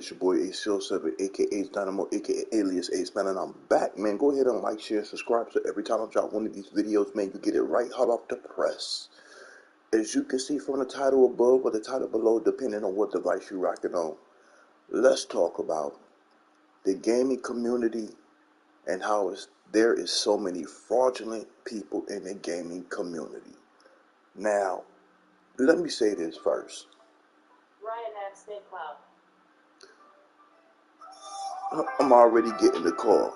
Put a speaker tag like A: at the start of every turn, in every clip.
A: It's your boy A07, aka Dynamo, aka Alias Ace, man, and I'm back, man. Go ahead and like, share, subscribe, so every time I drop one of these videos, man, you get it right hot off the press. As you can see from the title above or the title below, depending on what device you're rocking on, let's talk about the gaming community and how there is so many fraudulent people in the gaming community. Now, let me say this first.
B: Ryan at State Cloud.
A: I'm already getting the call.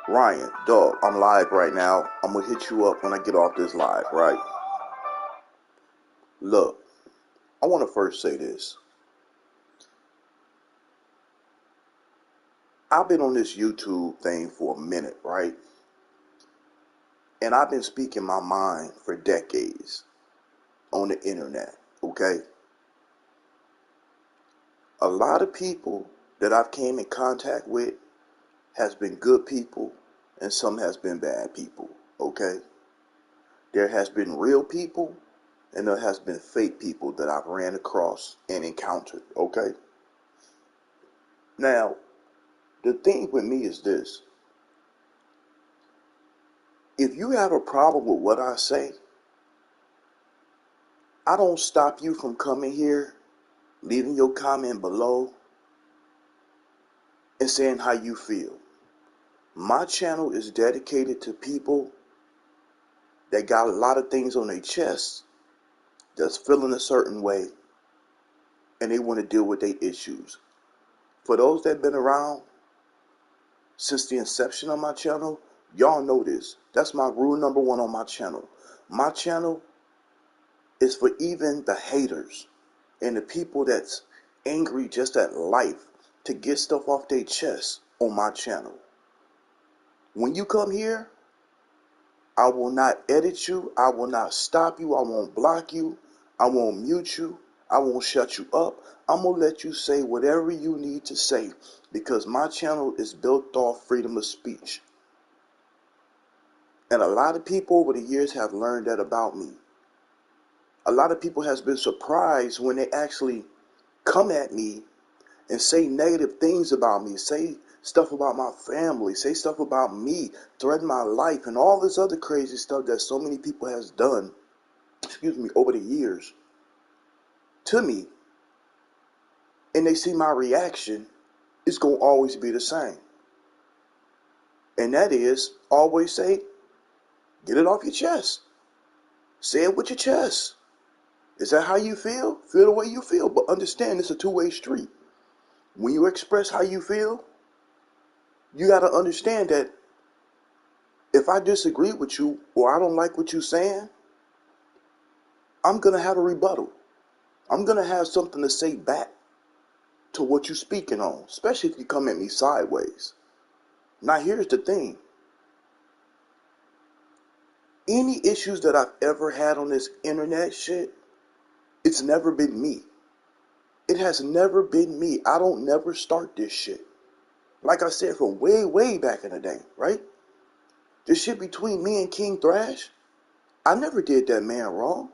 A: Ryan, dog, I'm live right now. I'm gonna hit you up when I get off this live, right? Look, I want to first say this. I've been on this YouTube thing for a minute, right? And I've been speaking my mind for decades on the internet, okay? A lot of people that I've came in contact with has been good people and some has been bad people, okay? There has been real people and there has been fake people that I've ran across and encountered, okay? Now, the thing with me is this. If you have a problem with what I say, I don't stop you from coming here, leaving your comment below, and saying how you feel. My channel is dedicated to people that got a lot of things on their chest, that's feeling a certain way, and they want to deal with their issues. For those that have been around since the inception of my channel, y'all know this. That's my rule number one on my channel. My channel is for even the haters and the people that's angry just at life to get stuff off their chest on my channel. When you come here, I will not edit you. I will not stop you. I won't block you. I won't mute you. I won't shut you up. I'm going to let you say whatever you need to say because my channel is built off freedom of speech. And a lot of people over the years have learned that about me. A lot of people has been surprised when they actually come at me and say negative things about me, say stuff about my family, say stuff about me, threaten my life, and all this other crazy stuff that so many people has done, over the years to me, and they see my reaction, it's going to always be the same. And that is, always say, get it off your chest. Say it with your chest. Is that how you feel? Feel the way you feel, but understand it's a two-way street. When you express how you feel, you got to understand that if I disagree with you or I don't like what you're saying, I'm going to have a rebuttal. I'm going to have something to say back to what you're speaking on, especially if you come at me sideways. Now, here's the thing. Any issues that I've ever had on this internet shit, it's never been me. It has never been me. I don't never start this shit. Like I said, from way, way back in the day, right? This shit between me and King Thrash, I never did that man wrong.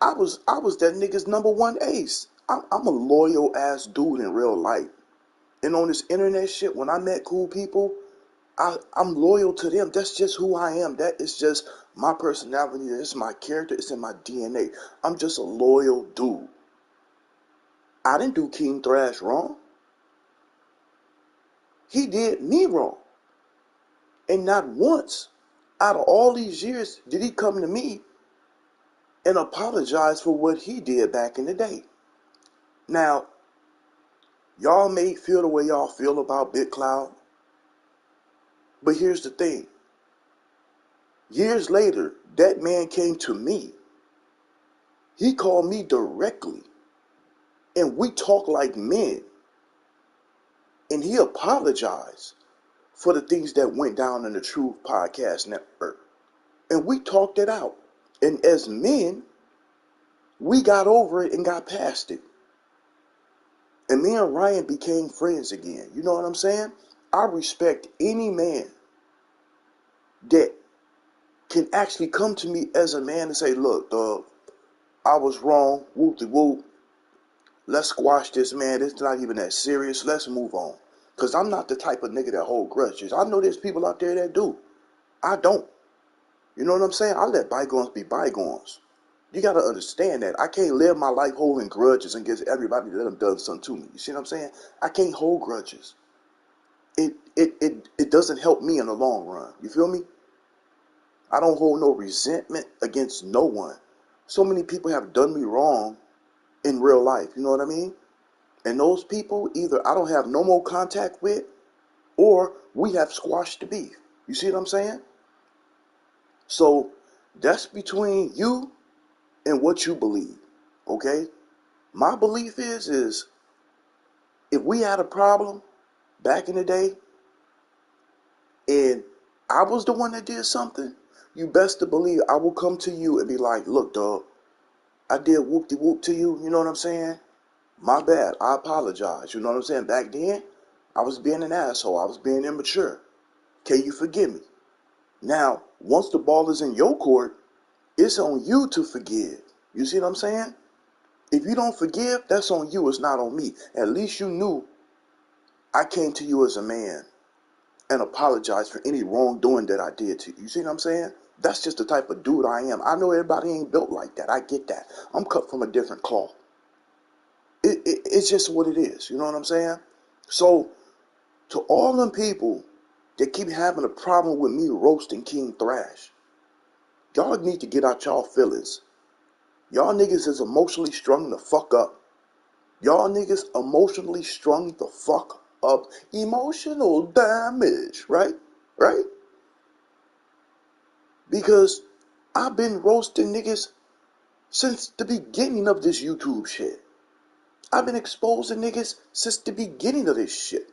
A: I was that nigga's number one ace. I'm a loyal ass dude in real life. And on this internet shit, when I met cool people, I'm loyal to them. That's just who I am. That is just my personality. It's my character. It's in my DNA. I'm just a loyal dude. I didn't do King Thrash wrong. He did me wrong. And not once out of all these years did he come to me and apologize for what he did back in the day. Now, y'all may feel the way y'all feel about Big Cloud, but here's the thing. Years later, that man came to me. He called me directly, and we talked like men. And he apologized for the things that went down in the Truth Podcast Network. And we talked it out. And as men, we got over it and got past it. And me and Ryan became friends again. You know what I'm saying? I respect any man that can actually come to me as a man and say, look, dog, I was wrong, whoop-de-whoop. Let's squash this, man. It's not even that serious. Let's move on. Because I'm not the type of nigga that hold grudges. I know there's people out there that do. I don't. You know what I'm saying? I let bygones be bygones. You got to understand that. I can't live my life holding grudges against everybody that have done something to me. You see what I'm saying? I can't hold grudges. It doesn't help me in the long run. You feel me? I don't hold no resentment against no one. So many people have done me wrong in real life. You know what I mean? And those people, either I don't have no more contact with, or we have squashed the beef. You see what I'm saying? So that's between you and what you believe. Okay? My belief is if we had a problem back in the day and I was the one that did something, you best to believe I will come to you and be like, look, dog, I did whoop-de-whoop to you. You know what I'm saying? My bad. I apologize. You know what I'm saying? Back then, I was being an asshole. I was being immature. Can you forgive me? Now, once the ball is in your court, it's on you to forgive. You see what I'm saying? If you don't forgive, that's on you. It's not on me. At least you knew I came to you as a man and apologized for any wrongdoing that I did to you. You see what I'm saying? That's just the type of dude I am. I know everybody ain't built like that. I get that. I'm cut from a different cloth. It's just what it is. You know what I'm saying? So, to all them people that keep having a problem with me roasting King Thrash, y'all need to get out y'all feelings. Y'all niggas is emotionally strung the fuck up. Y'all niggas emotionally strung the fuck up. Emotional damage, right? Right? Because I've been roasting niggas since the beginning of this YouTube shit. I've been exposing niggas since the beginning of this shit.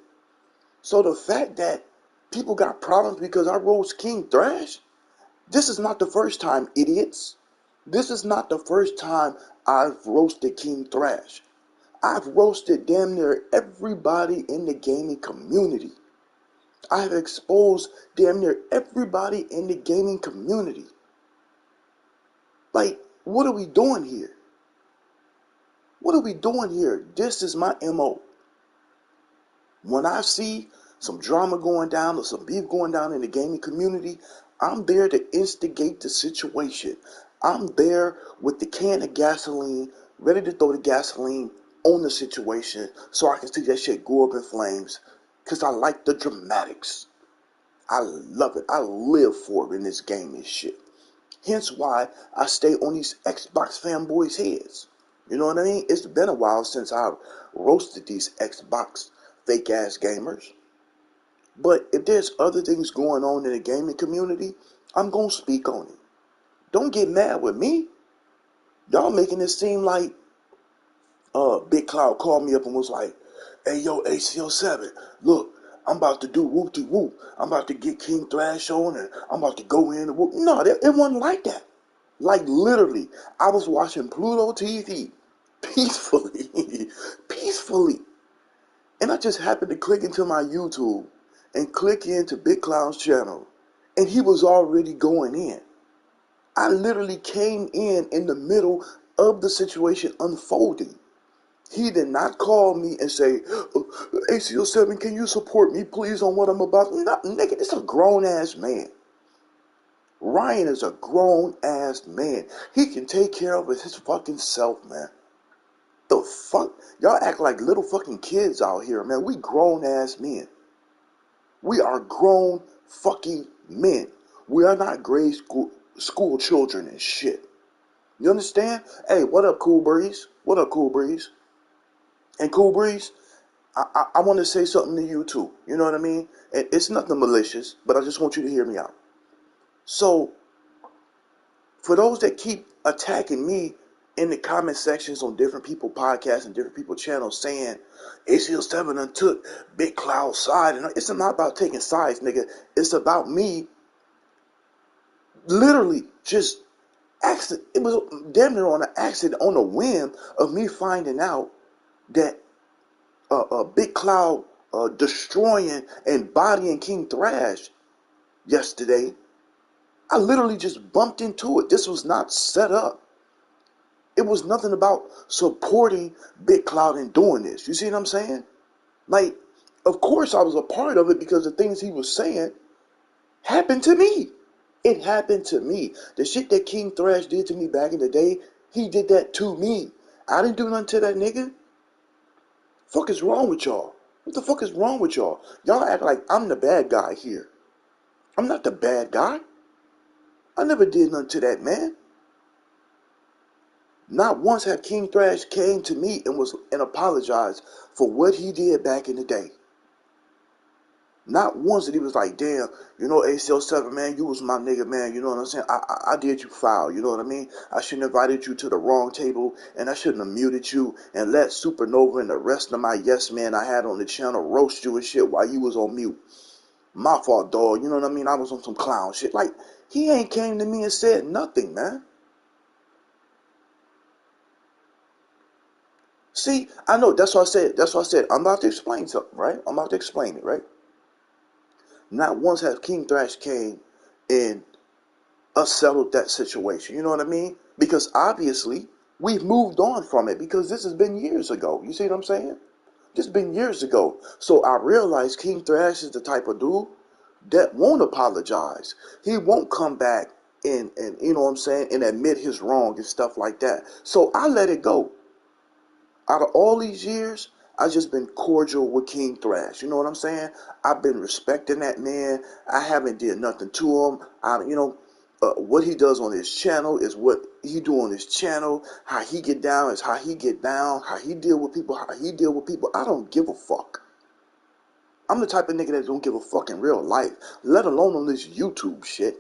A: So the fact that people got problems because I roast King Thrash, this is not the first time, idiots. This is not the first time I've roasted King Thrash. I've roasted damn near everybody in the gaming community. I have exposed damn near everybody in the gaming community. Like, what are we doing here? What are we doing here? This is my MO. When I see some drama going down or some beef going down in the gaming community, I'm there to instigate the situation. I'm there with the can of gasoline, ready to throw the gasoline on the situation so I can see that shit go up in flames. Because I like the dramatics. I love it. I live for it in this game and shit. Hence why I stay on these Xbox fanboys' heads. You know what I mean? It's been a while since I've roasted these Xbox fake ass gamers. But if there's other things going on in the gaming community, I'm going to speak on it. Don't get mad with me. Y'all making it seem like Big Cloud called me up and was like, hey, yo, ACO7, look, I'm about to do whoop-de-whoop. I'm about to get King Thrash on and I'm about to go in and whoop. No, it wasn't like that. Like, literally, I was watching Pluto TV peacefully, peacefully. And I just happened to click into my YouTube and click into Big Cloud's channel. And he was already going in. I literally came in the middle of the situation unfolding. He did not call me and say, ACO7, can you support me, please, on what I'm about? No, nigga, this is a grown-ass man. Ryan is a grown-ass man. He can take care of his fucking self, man. The fuck? Y'all act like little fucking kids out here, man. We grown-ass men. We are grown fucking men. We are not grade school children and shit. You understand? Hey, what up, Cool Breeze? What up, Cool Breeze? And Cool Breeze, I want to say something to you too. You know what I mean? And it's nothing malicious, but I just want you to hear me out. So, for those that keep attacking me in the comment sections on different people podcasts and different people channels saying ACL7 done took Big Cloud's side, and it's not about taking sides, nigga. It's about me literally just accident. It was damn near on an accident, on a whim of me finding out that Big Cloud destroying and bodying King Thrash yesterday. I literally just bumped into it. This was not set up. It was nothing about supporting Big Cloud and doing this. You see what I'm saying? Like, of course I was a part of it because the things he was saying happened to me. It happened to me. The shit that King Thrash did to me back in the day, he did that to me. I didn't do nothing to that nigga. Fuck is wrong with y'all? What the fuck is wrong with y'all? Y'all act like I'm the bad guy here. I'm not the bad guy. I never did nothing to that man. Not once have King Thrash came to me and apologized for what he did back in the day. Not once did he was like, damn, you know, ACL7, man, you was my nigga, man. You know what I'm saying? I did you foul. You know what I mean? I shouldn't have invited you to the wrong table, and I shouldn't have muted you and let Supernova and the rest of my yes men I had on the channel roast you and shit while you was on mute. My fault, dog. You know what I mean? I was on some clown shit. Like, he ain't came to me and said nothing, man. See, I know. That's what I said. That's what I said. I'm about to explain something, right? I'm about to explain it, right? Not once has King Thrash came and us settled that situation. You know what I mean? Because obviously we've moved on from it because this has been years ago. You see what I'm saying? This has been years ago. So I realized King Thrash is the type of dude that won't apologize. He won't come back and you know what I'm saying, and admit his wrong and stuff like that. So I let it go. Out of all these years, I've just been cordial with King Thrash. You know what I'm saying? I've been respecting that man. I haven't did nothing to him. What he does on his channel is what he do on his channel. How he get down is how he get down. How he deal with people, how he deal with people. I don't give a fuck. I'm the type of nigga that don't give a fuck in real life, let alone on this YouTube shit.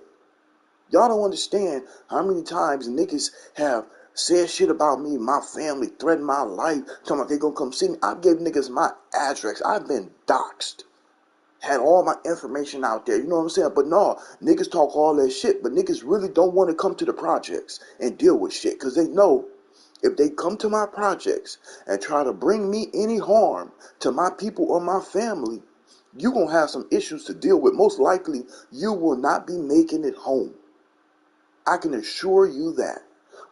A: Y'all don't understand how many times niggas have said shit about me, my family, threatened my life, talking about they gonna come see me. I gave niggas my address. I've been doxxed. Had all my information out there. You know what I'm saying? But no, niggas talk all that shit, but niggas really don't want to come to the projects and deal with shit. Because they know if they come to my projects and try to bring me any harm to my people or my family, you gonna have some issues to deal with. Most likely, you will not be making it home. I can assure you that.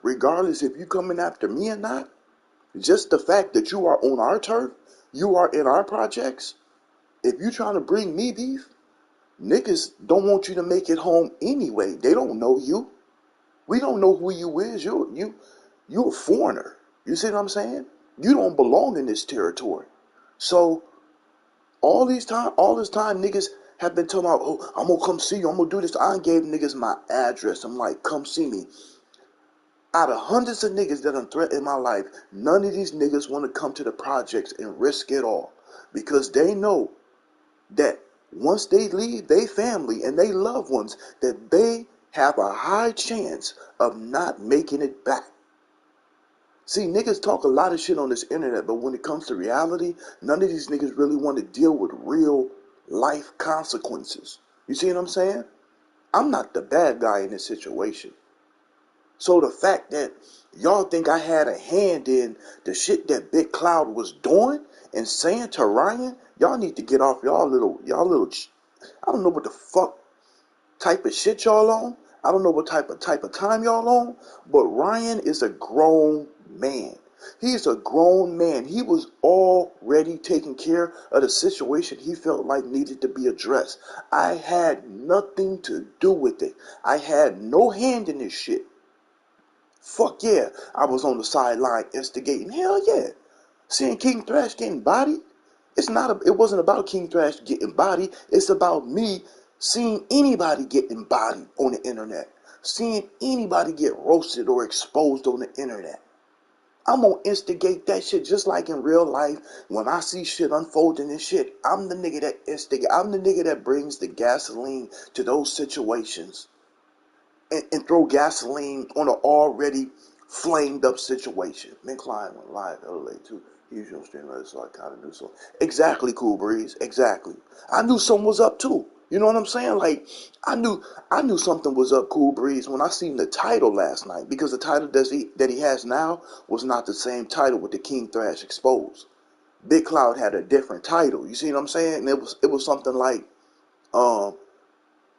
A: Regardless if you coming after me or not, just the fact that you are on our turf, you are in our projects, if you trying to bring me beef, niggas don't want you to make it home anyway. They don't know you. We don't know who you is. You a foreigner. You see what I'm saying? You don't belong in this territory. So all this time niggas have been talking about, oh, I'm gonna come see you, I'm gonna do this. I gave niggas my address. I'm like, come see me. Out of hundreds of niggas that I'm threatening my life, none of these niggas want to come to the projects and risk it all. Because they know that once they leave their family and they loved ones, that they have a high chance of not making it back. See, niggas talk a lot of shit on this internet, but when it comes to reality, none of these niggas really want to deal with real life consequences. You see what I'm saying? I'm not the bad guy in this situation. So the fact that y'all think I had a hand in the shit that Big Cloud was doing and saying to Ryan, y'all need to get off I don't know what the fuck type of shit y'all on. I don't know what type of time y'all on, but Ryan is a grown man. He's a grown man. He was already taking care of the situation he felt like needed to be addressed. I had nothing to do with it. I had no hand in this shit. Fuck yeah, I was on the sideline instigating. Hell yeah. Seeing King Thrash getting bodied, it wasn't about King Thrash getting bodied. It's about me seeing anybody getting bodied on the internet. Seeing anybody get roasted or exposed on the internet. I'm gonna instigate that shit just like in real life. When I see shit unfolding and shit, I'm the nigga that instigate. I'm the nigga that brings the gasoline to those situations and throw gasoline on an already flamed up situation. Mint Klein went live LA too. He's your streamer, so I kind of knew so. Exactly, Cool Breeze. Exactly. I knew something was up too. You know what I'm saying? Like I knew something was up, Cool Breeze, when I seen the title last night, because the title that he has now was not the same title with the King Thrash Exposed. Big Cloud had a different title. You see what I'm saying? And it was something like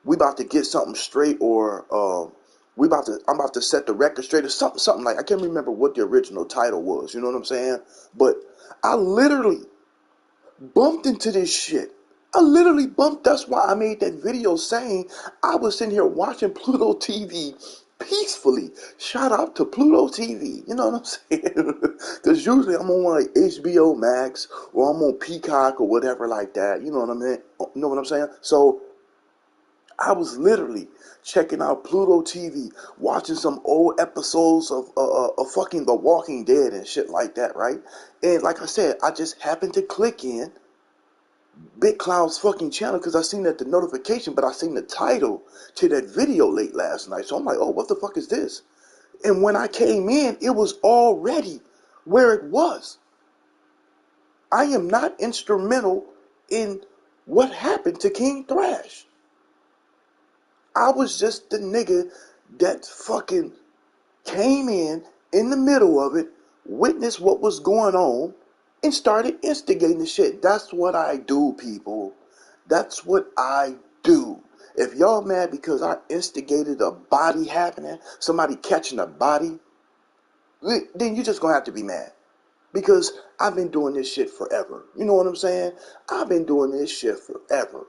A: we about to get something straight, or I'm about to set the record straight or something like, I can't remember what the original title was, you know what I'm saying? But I literally bumped into this shit. I literally bumped. That's why I made that video saying I was sitting here watching Pluto TV peacefully. Shout out to Pluto TV. You know what I'm saying? Because usually I'm on like HBO Max or I'm on Peacock or whatever like that. You know what I mean? You know what I'm saying? So I was literally checking out Pluto TV, watching some old episodes of fucking The Walking Dead and shit like that, right? And like I said, I just happened to click in Big Cloud's fucking channel because I seen that the notification, but I seen the title to that video late last night. So I'm like, oh, what the fuck is this? And when I came in, it was already where it was. I am not instrumental in what happened to King Thrash. I was just the nigga that fucking came in the middle of it, witnessed what was going on, and started instigating the shit. That's what I do, people. That's what I do. If y'all mad because I instigated a body happening, somebody catching a body, then you just gonna have to be mad. Because I've been doing this shit forever. You know what I'm saying? I've been doing this shit forever.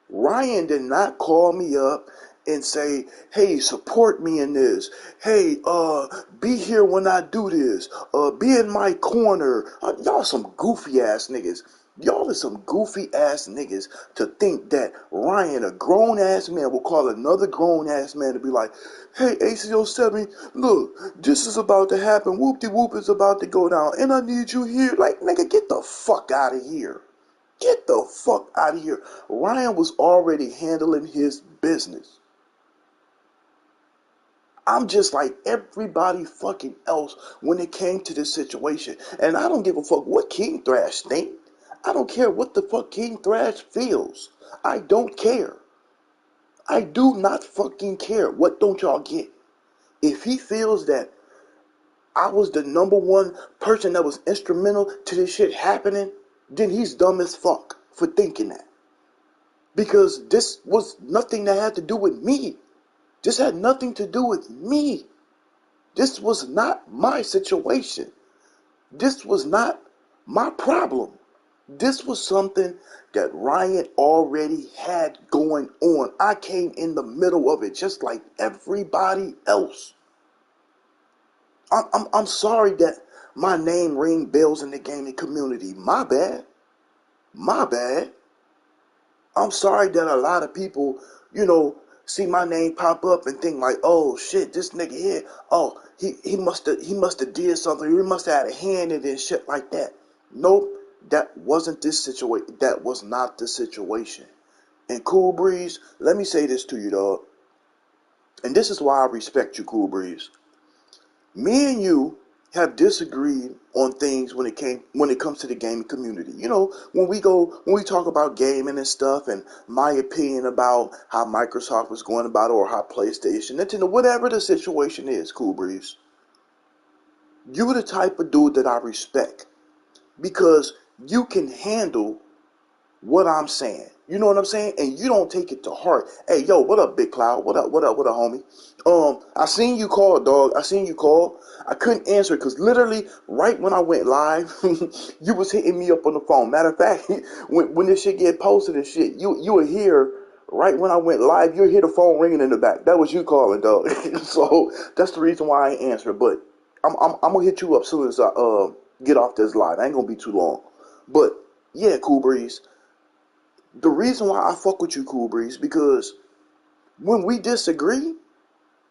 A: Ryan did not call me up and say, hey, support me in this. Hey, be here when I do this. Be in my corner. Y'all some goofy ass niggas. Y'all are some goofy ass niggas to think that Ryan, a grown ass man, will call another grown ass man to be like, hey, ACO7, look, this is about to happen. Whoop-de-whoop is about to go down. And I need you here. Like, nigga, get the fuck out of here. Get the fuck out of here. Ryan was already handling his business. I'm just like everybody fucking else when it came to this situation. And I don't give a fuck what King Thrash think. I don't care what the fuck King Thrash feels. I don't care. I do not fucking care. What don't y'all get? If he feels that I was the number one person that was instrumental to this shit happening, then he's dumb as fuck for thinking that. Because this was nothing that had to do with me. This had nothing to do with me. This was not my situation. This was not my problem. This was something that Ryan already had going on. I came in the middle of it just like everybody else. I'm sorry that my name ring bells in the gaming community. My bad. My bad. I'm sorry that a lot of people, see my name pop up and think like, oh shit, this nigga here, oh, he must have did something, he must have had a hand in it and shit like that. Nope, that wasn't this situation. That was not the situation. And Cool Breeze, let me say this to you, dog. And this is why I respect you, Cool Breeze. Me and you have disagreed on things when it comes to the gaming community. When we talk about gaming and stuff, and my opinion about how Microsoft was going about it, or how PlayStation, Nintendo, whatever the situation is, Cool Breeze, you're the type of dude that I respect because you can handle what I'm saying. You know what I'm saying? And you don't take it to heart. Hey, yo, what up, Big Cloud? What up, homie? I seen you call, dog. I seen you call. I couldn't answer it because literally right when I went live, you was hitting me up on the phone. Matter of fact, when this shit get posted and shit, you were here right when I went live. You hear the phone ringing in the back. That was you calling, dog. So that's the reason why I ain't answer. But I'm gonna hit you up as soon as I get off this live. I ain't gonna be too long. But yeah, Cool Breeze. The reason why I fuck with you, Cool Breeze, because when we disagree,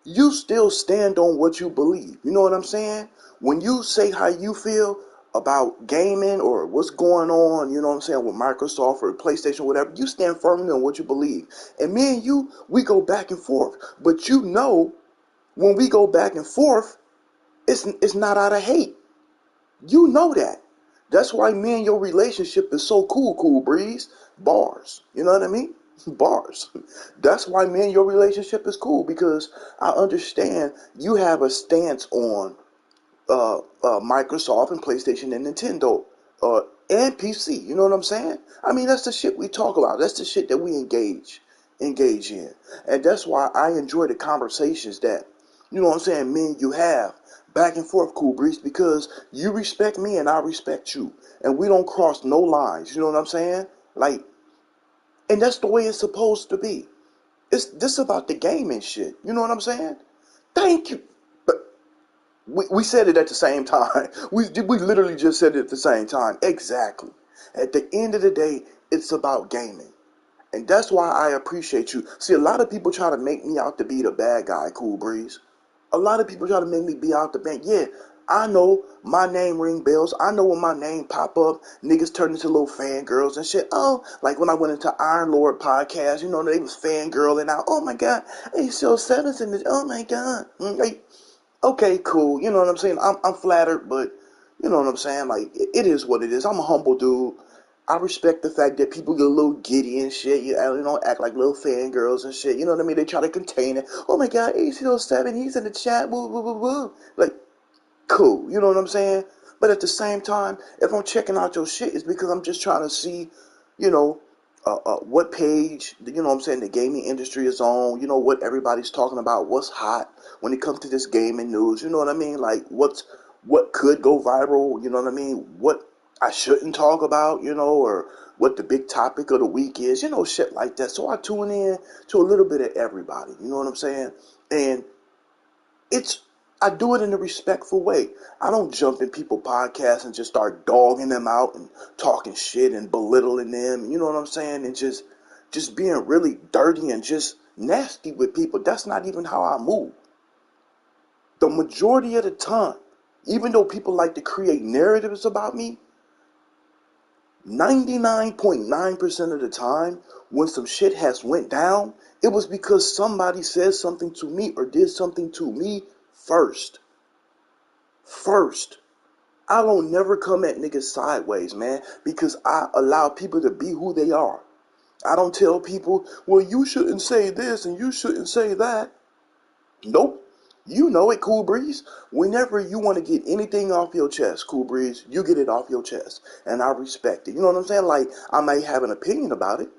A: you still stand on what you believe. You know what I'm saying? When you say how you feel about gaming or what's going on, you know what I'm saying, with Microsoft or PlayStation, whatever, you stand firmly on what you believe. And me and you, we go back and forth. But when we go back and forth, it's not out of hate. You know that. That's why me and your relationship is so cool, Cool Breeze. Bars. You know what I mean? Bars. That's why me and your relationship is cool, because I understand you have a stance on Microsoft and PlayStation and Nintendo and PC. You know what I'm saying? I mean, that's the shit we talk about. That's the shit that we engage engage in. And that's why I enjoy the conversations that, you know what I'm saying, me and you have back and forth, Cool Breeze, because you respect me and I respect you. And we don't cross no lines, you know what I'm saying? Like, and that's the way it's supposed to be. It's this about the game and shit. You know what I'm saying? Thank you. But we said it at the same time. We literally just said it at the same time. Exactly. At the end of the day, it's about gaming. And that's why I appreciate you. See, a lot of people try to make me out to be the bad guy, Cool Breeze. A lot of people try to make me be out the bank. Yeah, I know my name ring bells. I know when my name pop up, niggas turn into little fangirls and shit. Oh, like when I went into Iron Lord podcast, you know, they was fangirling out. Oh my God, ACO Seven's in this. Oh my God. Like, okay, cool. You know what I'm saying? I'm flattered, but you know what I'm saying? Like, it is what it is. I'm a humble dude. I respect the fact that people get a little giddy and shit. You know, act like little fangirls and shit. You know what I mean? They try to contain it. Oh my God, ACO7, he's in the chat. Woo, woo, woo, woo. Like, cool. You know what I'm saying? But at the same time, if I'm checking out your shit, it's because I'm just trying to see, you know, what page, you know what I'm saying, the gaming industry is on, you know, what everybody's talking about, what's hot when it comes to this gaming news, you know what I mean? Like, what could go viral, you know what I mean? What I shouldn't talk about, you know, or what the big topic of the week is, you know, shit like that. So I tune in to a little bit of everybody, you know what I'm saying? And it's I do it in a respectful way. I don't jump in people podcasts and just start dogging them out and talking shit and belittling them. You know what I'm saying? And just being really dirty and just nasty with people. That's not even how I move. The majority of the time, even though people like to create narratives about me, 99.9% of the time when some shit has went down, it was because somebody said something to me or did something to me first. First. I don't never come at niggas sideways, man, because I allow people to be who they are. I don't tell people, well, you shouldn't say this and you shouldn't say that. Nope. You know it, Cool Breeze. Whenever you want to get anything off your chest, Cool Breeze, you get it off your chest. And I respect it. You know what I'm saying? Like, I may have an opinion about it,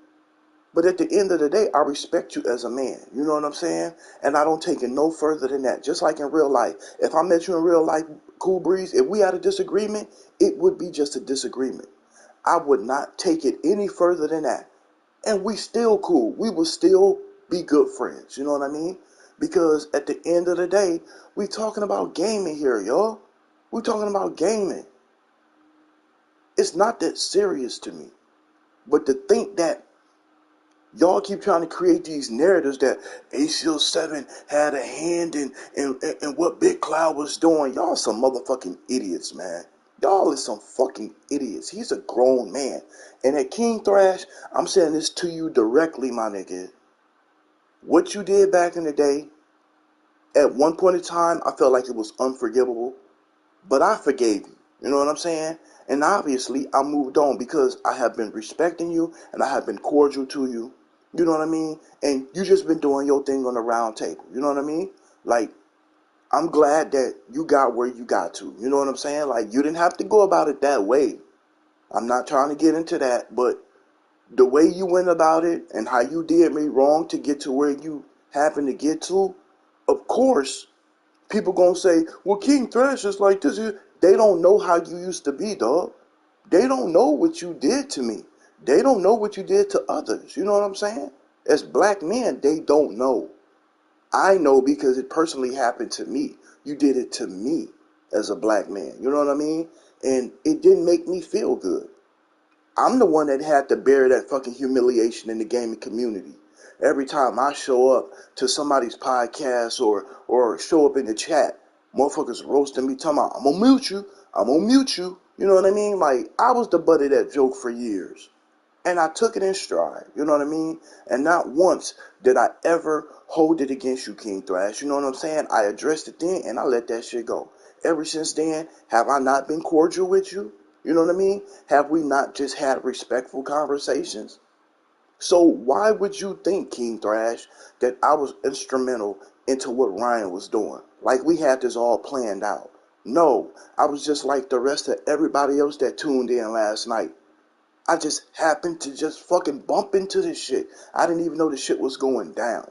A: but at the end of the day, I respect you as a man. You know what I'm saying? And I don't take it no further than that. Just like in real life. If I met you in real life, Cool Breeze, if we had a disagreement, it would be just a disagreement. I would not take it any further than that. And we still cool. We will still be good friends. You know what I mean? Because at the end of the day, we talking about gaming here, y'all. We talking about gaming. It's not that serious to me. But to think that y'all keep trying to create these narratives that ACO 7 had a hand in what Big Cloud was doing. Y'all some motherfucking idiots, man. Y'all is some fucking idiots. He's a grown man. And at King Thrash, I'm saying this to you directly, my nigga. What you did back in the day, at one point in time, I felt like it was unforgivable. But I forgave you. You know what I'm saying? And obviously, I moved on because I have been respecting you and I have been cordial to you. You know what I mean? And you just been doing your thing on the round table. You know what I mean? Like, I'm glad that you got where you got to. You know what I'm saying? Like, you didn't have to go about it that way. I'm not trying to get into that, but the way you went about it and how you did me wrong to get to where you happen to get to, of course, people gonna say, well, King Thrash is like this. They don't know how you used to be, dog. They don't know what you did to me. They don't know what you did to others. You know what I'm saying? As black men, they don't know. I know because it personally happened to me. You did it to me as a black man. You know what I mean? And it didn't make me feel good. I'm the one that had to bear that fucking humiliation in the gaming community. Every time I show up to somebody's podcast or show up in the chat, motherfuckers roasting me, talking about, I'm gonna mute you, I'm gonna mute you. You know what I mean? Like, I was the butt of that joke for years. And I took it in stride, you know what I mean? And not once did I ever hold it against you, King Thrash. You know what I'm saying? I addressed it then and I let that shit go. Ever since then, have I not been cordial with you? You know what I mean? Have we not just had respectful conversations? So why would you think, King Thrash, that I was instrumental into what Ryan was doing? Like we had this all planned out. No, I was just like the rest of everybody else that tuned in last night. I just happened to just fucking bump into this shit. I didn't even know this shit was going down.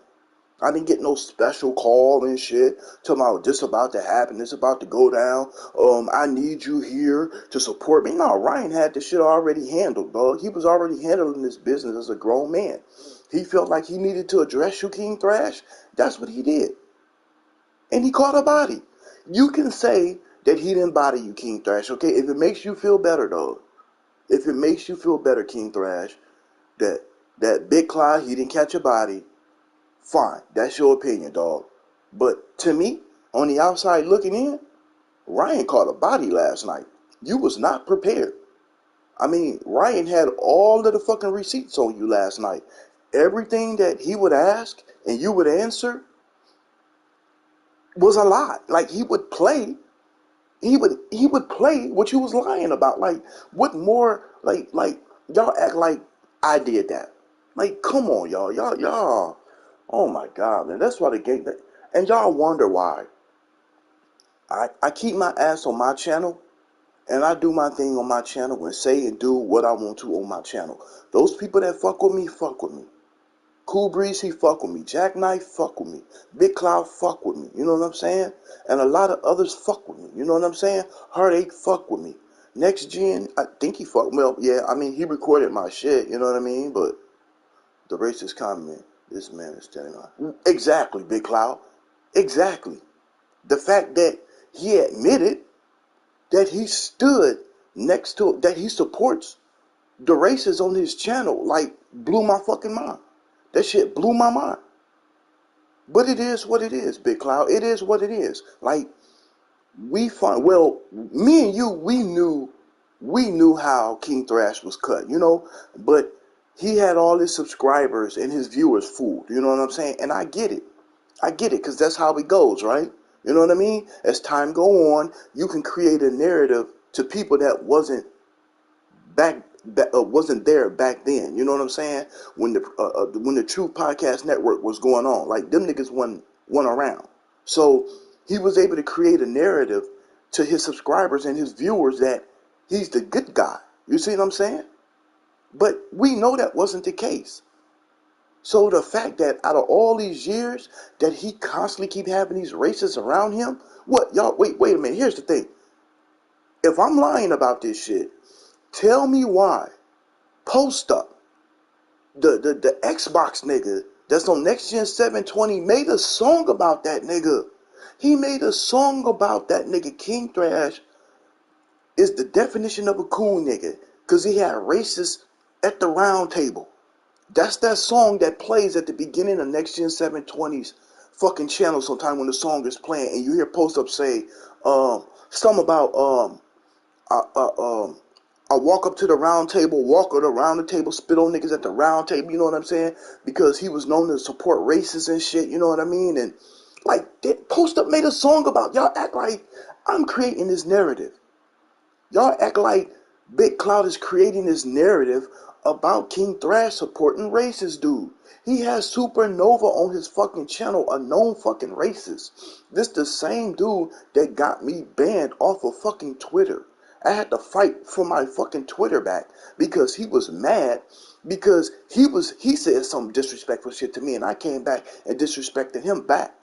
A: I didn't get no special call and shit talking about this about to happen, this about to go down. I need you here to support me. No, Ryan had this shit already handled, dog. He was already handling this business as a grown man. He felt like he needed to address you, King Thrash. That's what he did. And he caught a body. You can say that he didn't body you, King Thrash, okay? If it makes you feel better, dog. If it makes you feel better, King Thrash, that Big Clyde, he didn't catch a body. Fine, that's your opinion, dog. But to me, on the outside looking in, Ryan caught a body last night. You was not prepared. I mean, Ryan had all of the fucking receipts on you last night. Everything that he would ask and you would answer was a lot. Like he would play what you was lying about. Like what more like y'all act like I did that. Like come on, y'all. Oh my God, man. That's why the game. And y'all wonder why. I keep my ass on my channel and I do my thing on my channel and say and do what I want to on my channel. Those people that fuck with me, fuck with me. Cool Breeze, he fuck with me. Jackknife, fuck with me. Big Cloud, fuck with me. You know what I'm saying? And a lot of others fuck with me. You know what I'm saying? Heartache, fuck with me. Next Gen, I think he fuck. Well, yeah, I mean, he recorded my shit. You know what I mean? But the racist comment, this man is telling me. Exactly, Big Cloud. Exactly. The fact that he admitted that he stood next to, that he supports the racists on his channel, like, blew my fucking mind. That shit blew my mind. But it is what it is, Big Cloud. It is what it is. Like, me and you, we knew how King Thrash was cut, you know, but he had all his subscribers and his viewers fooled, you know what I'm saying? And I get it. I get it, because that's how it goes, right? You know what I mean? As time go on, you can create a narrative to people that wasn't there back then. You know what I'm saying? When the True Podcast Network was going on, like them niggas wasn't around. So he was able to create a narrative to his subscribers and his viewers that he's the good guy. You see what I'm saying? But we know that wasn't the case. So the fact that out of all these years that he constantly keep having these racists around him, what y'all wait a minute, here's the thing. If I'm lying about this shit, tell me why. Post up. The Xbox nigga that's on Next Gen 720 made a song about that nigga. He made a song about that nigga. King Thrash is the definition of a cool nigga because he had racists at the round table. That's that song that plays at the beginning of Next Gen 720's fucking channel sometime when the song is playing and you hear Post Up say something about I walk up to the round table, walk around the table, spit on niggas at the round table, you know what I'm saying? Because he was known to support racists and shit, you know what I mean? And like, Post Up made a song about, y'all act like I'm creating this narrative. Y'all act like Big Cloud is creating this narrative about King Thrash supporting racist dude. He has Supernova on his fucking channel, a known fucking racist. This the same dude that got me banned off of fucking Twitter. I had to fight for my fucking Twitter back because he was mad because he said some disrespectful shit to me and I came back and disrespected him back.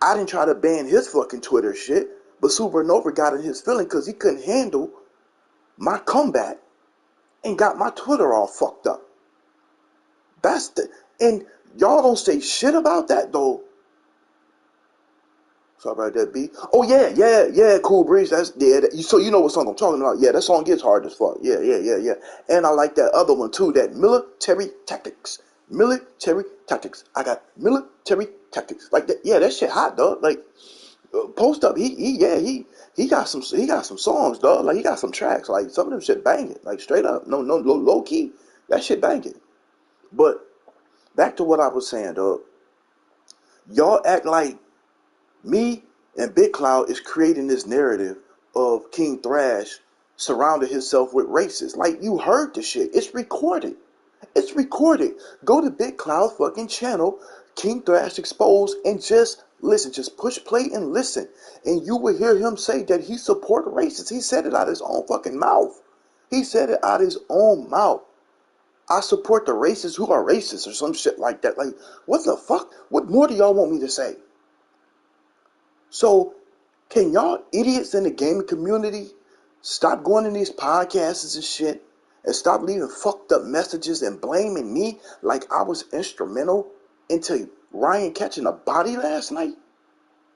A: I didn't try to ban his fucking Twitter shit, but Supernova got in his feeling because he couldn't handle my comeback and got my Twitter all fucked up. And y'all don't say shit about that though. Sorry about that, B. Oh yeah, Cool Breeze. So you know what song I'm talking about. Yeah, that song gets hard as fuck. Yeah. And I like that other one too, that Military Tactics. Military Tactics. I got Military Tactics. Like that, yeah, that shit hot, dog. Like Post Up, he got some songs, dog. Like he got some tracks. Like some of them shit banging. Like straight up. No, low key. That shit banging. But back to what I was saying, dog. Y'all act like me and Big Cloud is creating this narrative of King Thrash surrounding himself with racists. Like you heard the shit. It's recorded. It's recorded. Go to Big Cloud fucking channel, King Thrash Exposed, and just listen. Just push play and listen. And you will hear him say that he support racists. He said it out of his own fucking mouth. He said it out his own mouth. I support the racists who are racist or some shit like that. Like, what the fuck? What more do y'all want me to say? So, can y'all idiots in the gaming community stop going in these podcasts and shit and stop leaving fucked up messages and blaming me like I was instrumental into Ryan catching a body last night?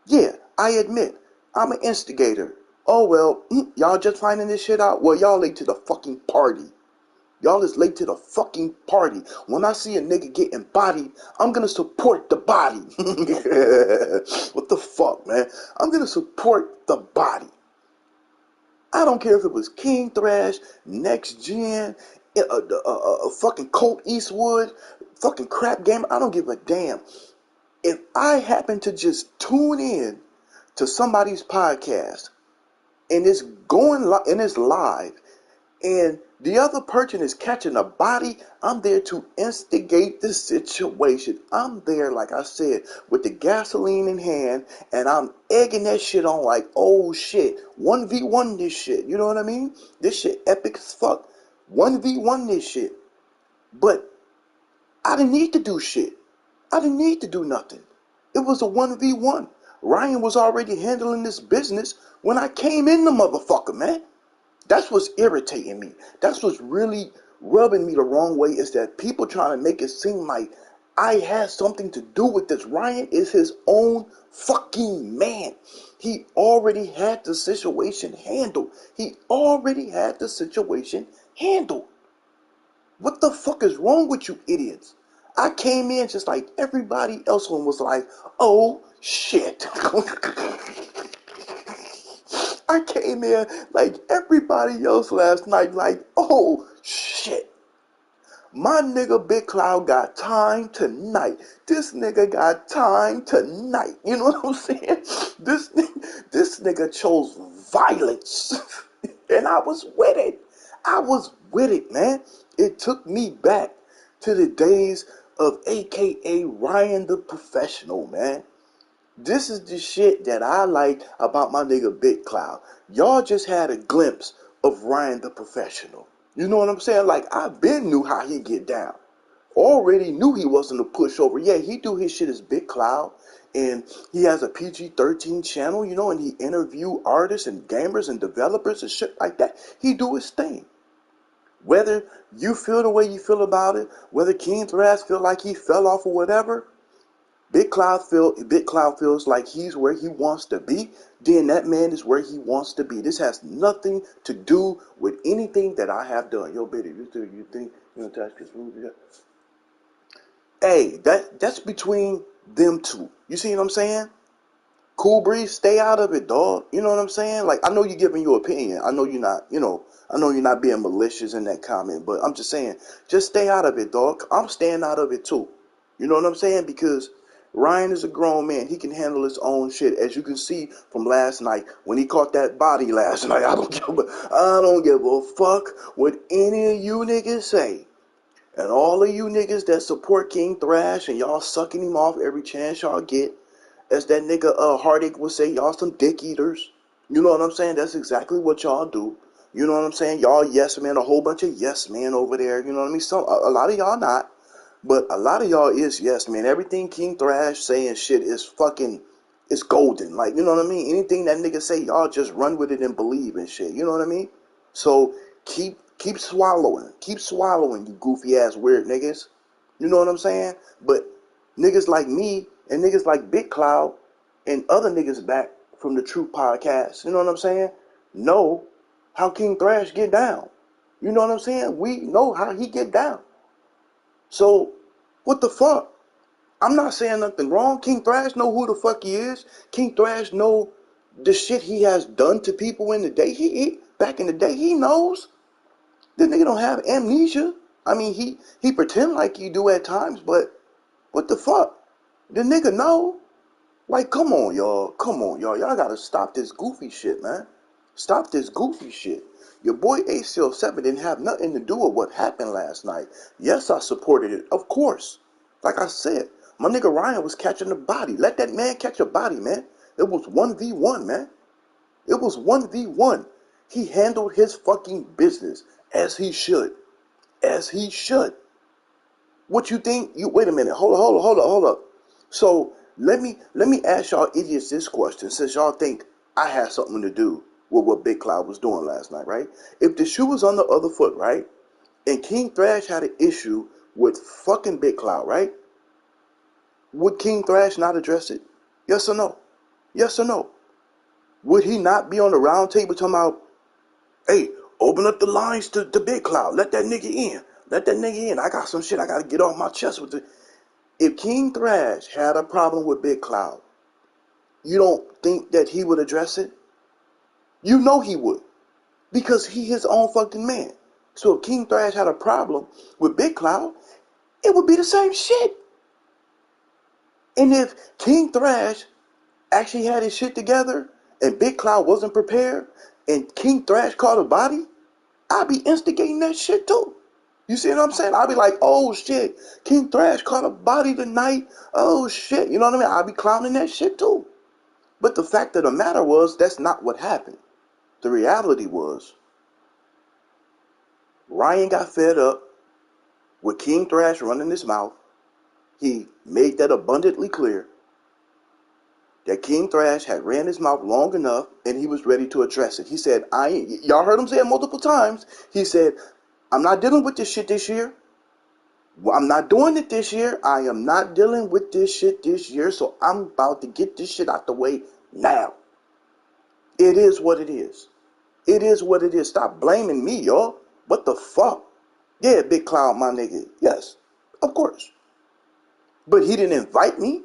A: Yeah, I admit, I'm an instigator. Oh well, y'all just finding this shit out? Well, y'all late to the fucking party. Y'all is late to the fucking party. When I see a nigga getting bodied, I'm gonna support the body. What the fuck, man? I'm gonna support the body. I don't care if it was King Thrash, Next Gen, fucking Colt Eastwood, fucking Crap Game. I don't give a damn. If I happen to just tune in to somebody's podcast and it's and it's live, and the other person is catching a body, I'm there to instigate the situation. I'm there, like I said, with the gasoline in hand, and I'm egging that shit on like, oh shit, 1v1 this shit. You know what I mean? This shit epic as fuck. 1v1 this shit. But I didn't need to do shit. I didn't need to do nothing. It was a 1v1. Ryan was already handling this business when I came in the motherfucker, man. That's what's irritating me. That's what's really rubbing me the wrong way, is that people trying to make it seem like I had something to do with this. Ryan is his own fucking man. He already had the situation handled. He already had the situation handled. What the fuck is wrong with you idiots? I came in just like everybody else and was like, oh shit. I came in like everybody else last night, like, oh shit. My nigga Big Cloud got time tonight. This nigga got time tonight. You know what I'm saying? This nigga chose violence. And I was with it. I was with it, man. It took me back to the days of AKA Ryan the Professional, man. This is the shit that I like about my nigga Big Cloud. Y'all just had a glimpse of Ryan the Professional. You know what I'm saying? Like, I been knew how he get down. Already knew he wasn't a pushover. Yeah, he do his shit as Big Cloud. And he has a PG-13 channel, you know, and he interview artists and gamers and developers and shit like that. He do his thing. Whether you feel the way you feel about it, whether King Thrash feel like he fell off or whatever, Big Cloud feels like he's where he wants to be, then that man is where he wants to be. This has nothing to do with anything that I have done. Yo, baby, you think you know touch this movie? Hey, that's between them two. You see what I'm saying? Cool Breeze, stay out of it, dog. You know what I'm saying? Like, I know you're giving your opinion. I know you're not, I know you're not being malicious in that comment, but I'm just saying, just stay out of it, dog. I'm staying out of it too. You know what I'm saying? Because Ryan is a grown man. He can handle his own shit. As you can see from last night, when he caught that body last night, I don't give a fuck what any of you niggas say. And all of you niggas that support King Thrash and y'all sucking him off every chance y'all get, as that nigga Heartache would say, y'all some dick eaters. You know what I'm saying? That's exactly what y'all do. You know what I'm saying? Y'all yes man, a whole bunch of yes men over there. You know what I mean? A lot of y'all not. But a lot of y'all is yes, man. Everything King Thrash saying shit is fucking, it's golden. Like, you know what I mean? Anything that nigga say, y'all just run with it and believe in shit. You know what I mean? So keep swallowing. Keep swallowing, you goofy ass weird niggas. You know what I'm saying? But niggas like me and niggas like Big Cloud and other niggas back from the True Podcast, you know what I'm saying? Know how King Thrash get down. You know what I'm saying? We know how he get down. So, what the fuck? I'm not saying nothing wrong. King Thrash know who the fuck he is. King Thrash know the shit he has done to people in the day. He back in the day, he knows. The nigga don't have amnesia. I mean, he pretend like he do at times, but what the fuck? The nigga know. Like, come on, y'all. Come on, y'all. Y'all gotta stop this goofy shit, man. Stop this goofy shit. Your boy ACL7 didn't have nothing to do with what happened last night. Yes, I supported it, of course. Like I said, my nigga Ryan was catching the body. Let that man catch a body, man. It was 1v1, man. It was 1v1. He handled his fucking business. As he should. As he should. What you think? You wait a minute. Hold up. So let me ask y'all idiots this question, since y'all think I had something to do with what Big Cloud was doing last night, right? If the shoe was on the other foot, right, and King Thrash had an issue with fucking Big Cloud, right? Would King Thrash not address it? Yes or no? Yes or no? Would he not be on the round table talking about, hey, open up the lines to Big Cloud. Let that nigga in. Let that nigga in. I got some shit I got to get off my chest with it. If King Thrash had a problem with Big Cloud, you don't think that he would address it? You know he would. Because he his own fucking man. So if King Thrash had a problem with Big Cloud, it would be the same shit. And if King Thrash actually had his shit together and Big Cloud wasn't prepared and King Thrash caught a body, I'd be instigating that shit too. You see what I'm saying? I'd be like, oh shit, King Thrash caught a body tonight. Oh shit, you know what I mean? I'd be clowning that shit too. But the fact of the matter was, that's not what happened. The reality was, Ryan got fed up with King Thrash running his mouth. He made that abundantly clear that King Thrash had ran his mouth long enough and he was ready to address it. He said, y'all heard him say it multiple times. He said, I'm not dealing with this shit this year. I'm not doing it this year. I am not dealing with this shit this year, so I'm about to get this shit out the way now. It is what it is. It is what it is. Stop blaming me, y'all. What the fuck? Yeah, Big Cloud, my nigga. Yes, of course. But he didn't invite me.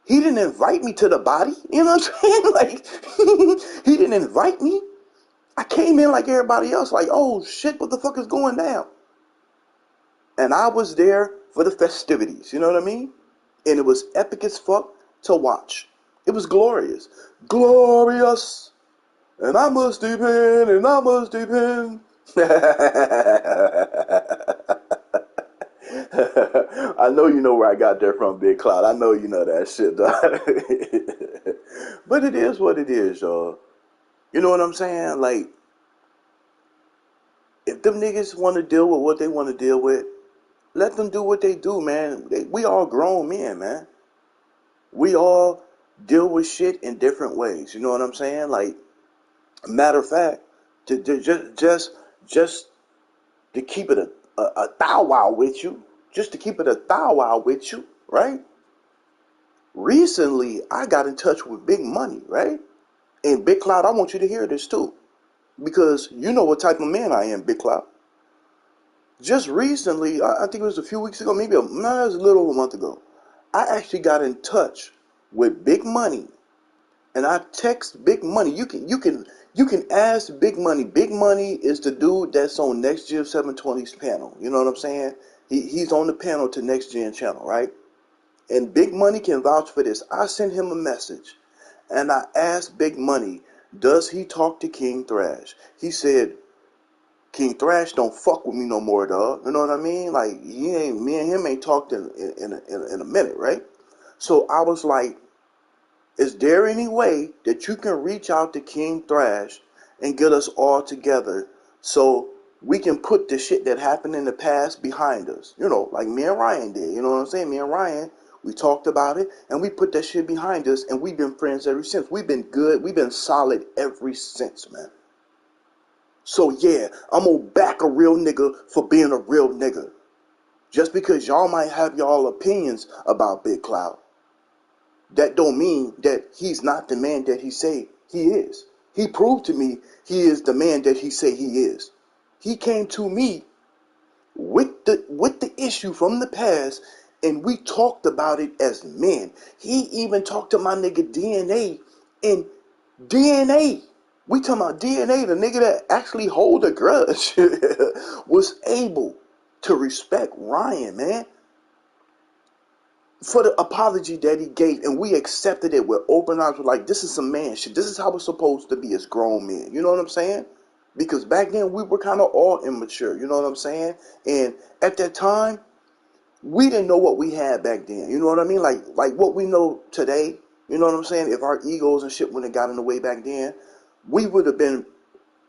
A: He didn't invite me to the body. You know what I'm saying? Like, he didn't invite me. I came in like everybody else, like, oh shit, what the fuck is going down? And I was there for the festivities, you know what I mean? And it was epic as fuck to watch. It was glorious. Glorious. And I must depend, and I must depend. I know you know where I got that from, Big Cloud. I know you know that shit, dog. But it is what it is, y'all. You know what I'm saying? Like, if them niggas want to deal with what they want to deal with, let them do what they do, man. We all grown men, man. We all deal with shit in different ways. You know what I'm saying? Like, matter of fact, just to keep it a thou wow with you, just to keep it a thou wow with you, right? Recently, I got in touch with Big Money, right? And Big Cloud, I want you to hear this too, because you know what type of man I am, Big Cloud. Just recently, I think it was a few weeks ago, maybe no, it was a little over a month ago. I actually got in touch with Big Money, and I text Big Money. You can ask Big Money. Big Money is the dude that's on Next Gen 720's panel. You know what I'm saying? He's on the panel to Next Gen channel, right? And Big Money can vouch for this. I sent him a message, and I asked Big Money, does he talk to King Thrash? He said, King Thrash don't fuck with me no more, dog. You know what I mean? Like, me and him ain't talked in a minute, right? So I was like, is there any way that you can reach out to King Thrash and get us all together so we can put the shit that happened in the past behind us? You know, like me and Ryan did. You know what I'm saying? Me and Ryan, we talked about it and we put that shit behind us, and we've been friends ever since. We've been good. We've been solid ever since, man. So yeah, I'm gonna back a real nigga for being a real nigga. Just because y'all might have y'all opinions about Big Cloud, that don't mean that he's not the man that he say he is. He proved to me he is the man that he say he is. He came to me with the issue from the past, and we talked about it as men. He even talked to my nigga DNA, and DNA. We talking about DNA, the nigga that actually hold a grudge, was able to respect Ryan, man, for the apology that he gave, and we accepted it with open arms. We're like, this is some man shit. This is how we're supposed to be as grown men. You know what I'm saying? Because back then we were kind of all immature. You know what I'm saying? And at that time, we didn't know what we had back then. You know what I mean? Like what we know today. You know what I'm saying? If our egos and shit wouldn't have got in the way back then, we would have been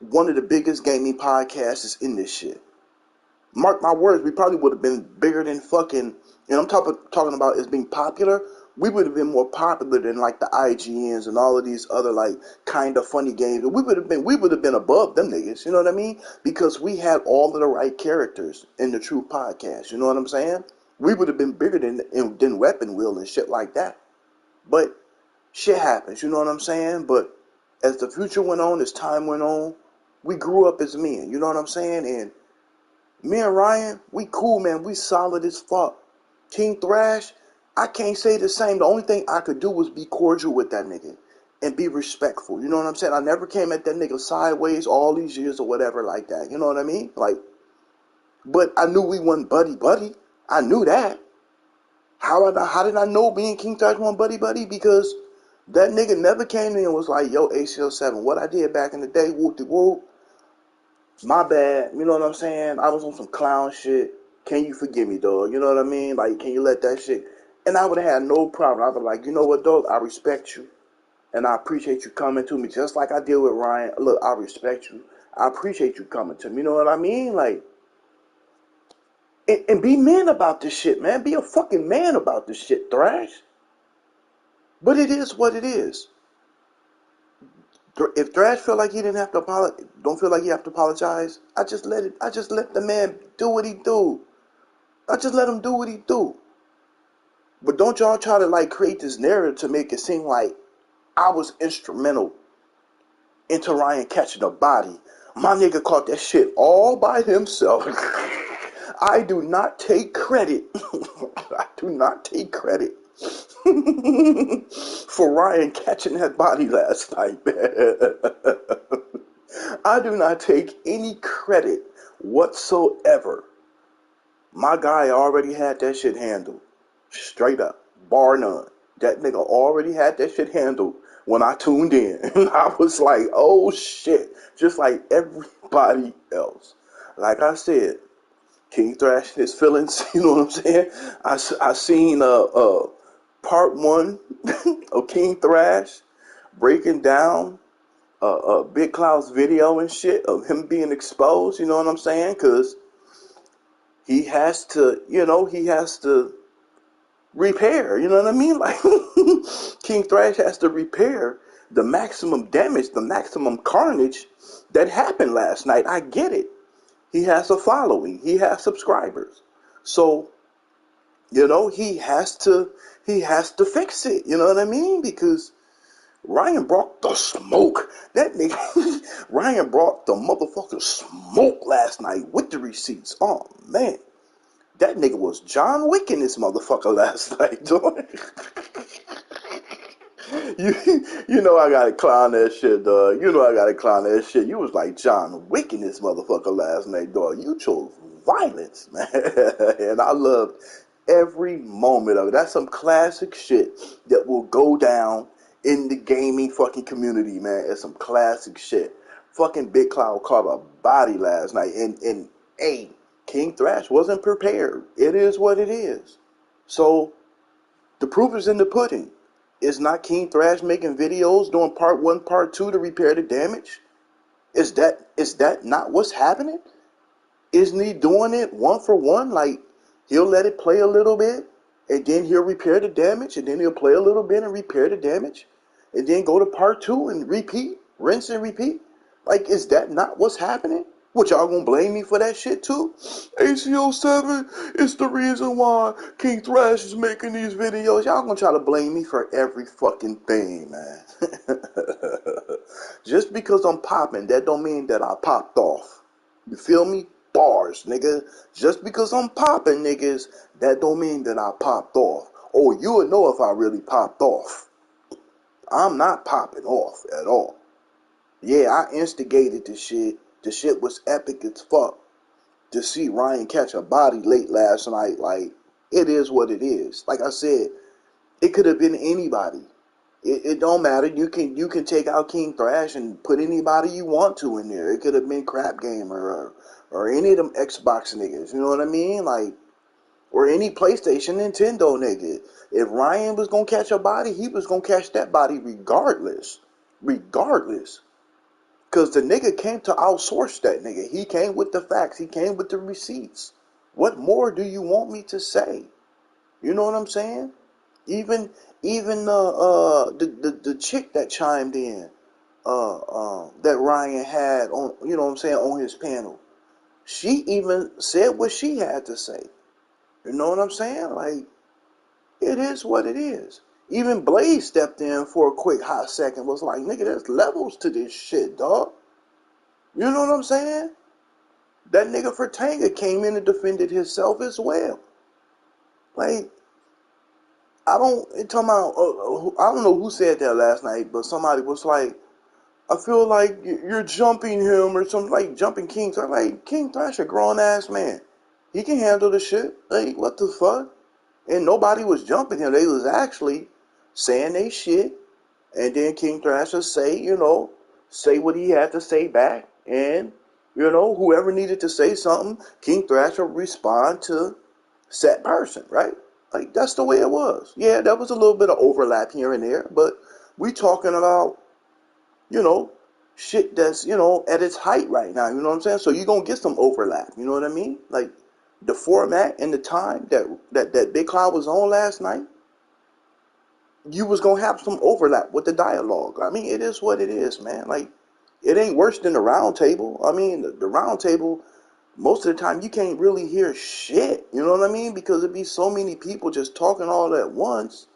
A: one of the biggest gaming podcasts is in this shit. Mark my words, we probably would have been bigger than fucking, and I'm talking about as being popular. We would have been more popular than like the IGNs and all of these other like kind of funny games. We would have been above them niggas. You know what I mean? Because we had all of the right characters in the Truth podcast. You know what I'm saying? We would have been bigger than Weapon Wheel and shit like that. But shit happens. You know what I'm saying? But as the future went on, as time went on, we grew up as men. You know what I'm saying? And me and Ryan, we cool, man. We solid as fuck. King Thrash, I can't say the same. The only thing I could do was be cordial with that nigga and be respectful. You know what I'm saying? I never came at that nigga sideways all these years or whatever like that. You know what I mean? Like, but I knew we wasn't buddy. I knew that. How did I know me and King Thrash wasn't buddy? Because that nigga never came in and was like, yo, ACL7, what I did back in the day, whoop de whoop. My bad, you know what I'm saying? I was on some clown shit. Can you forgive me, dog? You know what I mean? Like, can you let that shit? And I would have had no problem. I'd be like, you know what, dog? I respect you. And I appreciate you coming to me just like I did with Ryan. Look, I respect you. I appreciate you coming to me. You know what I mean? Like, and be man about this shit, man. Be a fucking man about this shit, Thrash. But it is what it is. If Thrash feel like he didn't have to apologize, don't feel like he have to apologize, I just let the man do what he do. I just let him do what he do. But don't y'all try to like create this narrative to make it seem like I was instrumental into Ryan catching a body. My nigga caught that shit all by himself. I do not take credit. I do not take credit for Ryan catching that body last night, man. I do not take any credit whatsoever. My guy already had that shit handled. Straight up. Bar none. That nigga already had that shit handled when I tuned in. I was like, oh shit. Just like everybody else. Like I said, King Thrash his feelings, you know what I'm saying? I seen part one of King Thrash breaking down Big Cloud's video and shit of him being exposed, you know what I'm saying? Because he has to repair, you know what I mean? Like, King Thrash has to repair the maximum damage, the maximum carnage that happened last night. I get it. He has a following. He has subscribers. So, he has to fix it, you know what I mean? Because Ryan brought the smoke. That nigga, Ryan brought the motherfucking smoke last night with the receipts. Oh, man. That nigga was John Wick in this motherfucker last night, dog. you know I gotta clown that shit, dog. You know I gotta clown that shit. You was like John Wick in this motherfucker last night, dog. You chose violence, man. And I loved every moment of it. That's some classic shit that will go down in the gaming fucking community, man. It's some classic shit. Fucking Big Cloud caught a body last night, and hey, King Thrash wasn't prepared. It is what it is. So the proof is in the pudding. Is not King Thrash making videos doing part one, part two to repair the damage? Is that not what's happening? Isn't he doing it one for one? Like, he'll let it play a little bit, and then he'll repair the damage, and then he'll play a little bit and repair the damage, and then go to part two and repeat, rinse and repeat. Like, is that not what's happening? What, y'all gonna blame me for that shit too? ACO7 is the reason why King Thrash is making these videos. Y'all gonna try to blame me for every fucking thing, man. Just because I'm popping, that don't mean that I popped off. You feel me? Bars, nigga. Just because I'm popping, niggas, that don't mean that I popped off. Or you would know if I really popped off. I'm not popping off at all. Yeah, I instigated the shit. The shit was epic as fuck. To see Ryan catch a body late last night, like, it is what it is. Like I said, it could have been anybody. It don't matter. You can take out King Thrash and put anybody you want to in there. It could have been Crap Gamer or any of them Xbox niggas. You know what I mean? Like, or any PlayStation, Nintendo nigga. If Ryan was gonna catch a body, he was gonna catch that body regardless. Regardless. Because the nigga came to outsource that nigga. He came with the facts. He came with the receipts. What more do you want me to say? You know what I'm saying? Even the chick that chimed in, that Ryan had on, you know what I'm saying, on his panel. She even said what she had to say. You know what I'm saying? Like, it is what it is. Even Blaze stepped in for a quick hot second, was like, nigga, there's levels to this shit, dog. You know what I'm saying? That nigga Fertanga came in and defended himself as well. Like, I don't, it talking about, I don't know who said that last night, but somebody was like, I feel like you're jumping him or something, like jumping King. So I'm like, King Thrash a grown ass man. He can handle the shit. Like, what the fuck? And nobody was jumping him. They was actually saying they shit. And then King Thrasher say, say what he had to say back. And, whoever needed to say something, King Thrasher respond to said person, right? Like, that's the way it was. Yeah, there was a little bit of overlap here and there, but we talking about, you know, shit that's, at its height right now, you know what I'm saying? So you're going to get some overlap, you know what I mean? Like, the format and the time that Big Cloud was on last night, you was going to have some overlap with the dialogue. I mean, it is what it is, man. Like, it ain't worse than the round table. I mean, the round table, most of the time, you can't really hear shit, you know what I mean? Because it be so many people just talking all at once.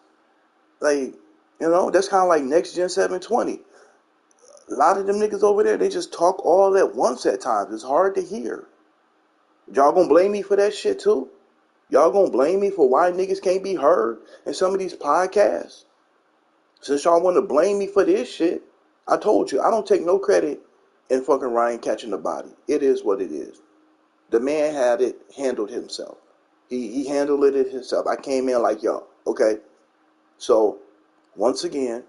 A: Like, that's kind of like Next Gen 720. A lot of them niggas over there, they just talk all at once at times. It's hard to hear. Y'all gonna blame me for that shit too? Y'all gonna blame me for why niggas can't be heard in some of these podcasts? Since y'all wanna blame me for this shit, I told you, I don't take no credit in fucking Ryan catching the body. It is what it is. The man had it handled himself. He handled it himself. I came in like, y'all, okay? So, once again,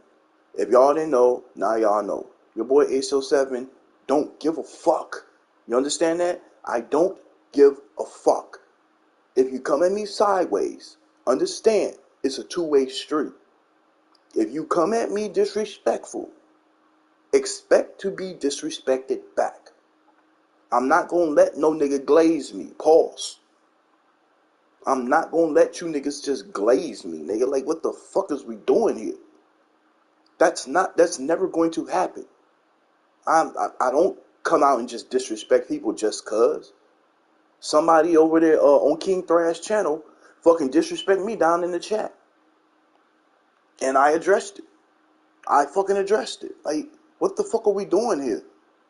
A: if y'all didn't know, now y'all know. Your boy Ace07 don't give a fuck. You understand that? I don't give a fuck. If you come at me sideways, understand it's a two-way street. If you come at me disrespectful, expect to be disrespected back. I'm not gonna let no nigga glaze me. Pause. I'm not gonna let you niggas just glaze me, nigga. Like, what the fuck is we doing here? That's never going to happen. I don't come out and just disrespect people just cause. Somebody over there on King Thrash channel fucking disrespect me down in the chat. And I addressed it. I fucking addressed it. Like, what the fuck are we doing here?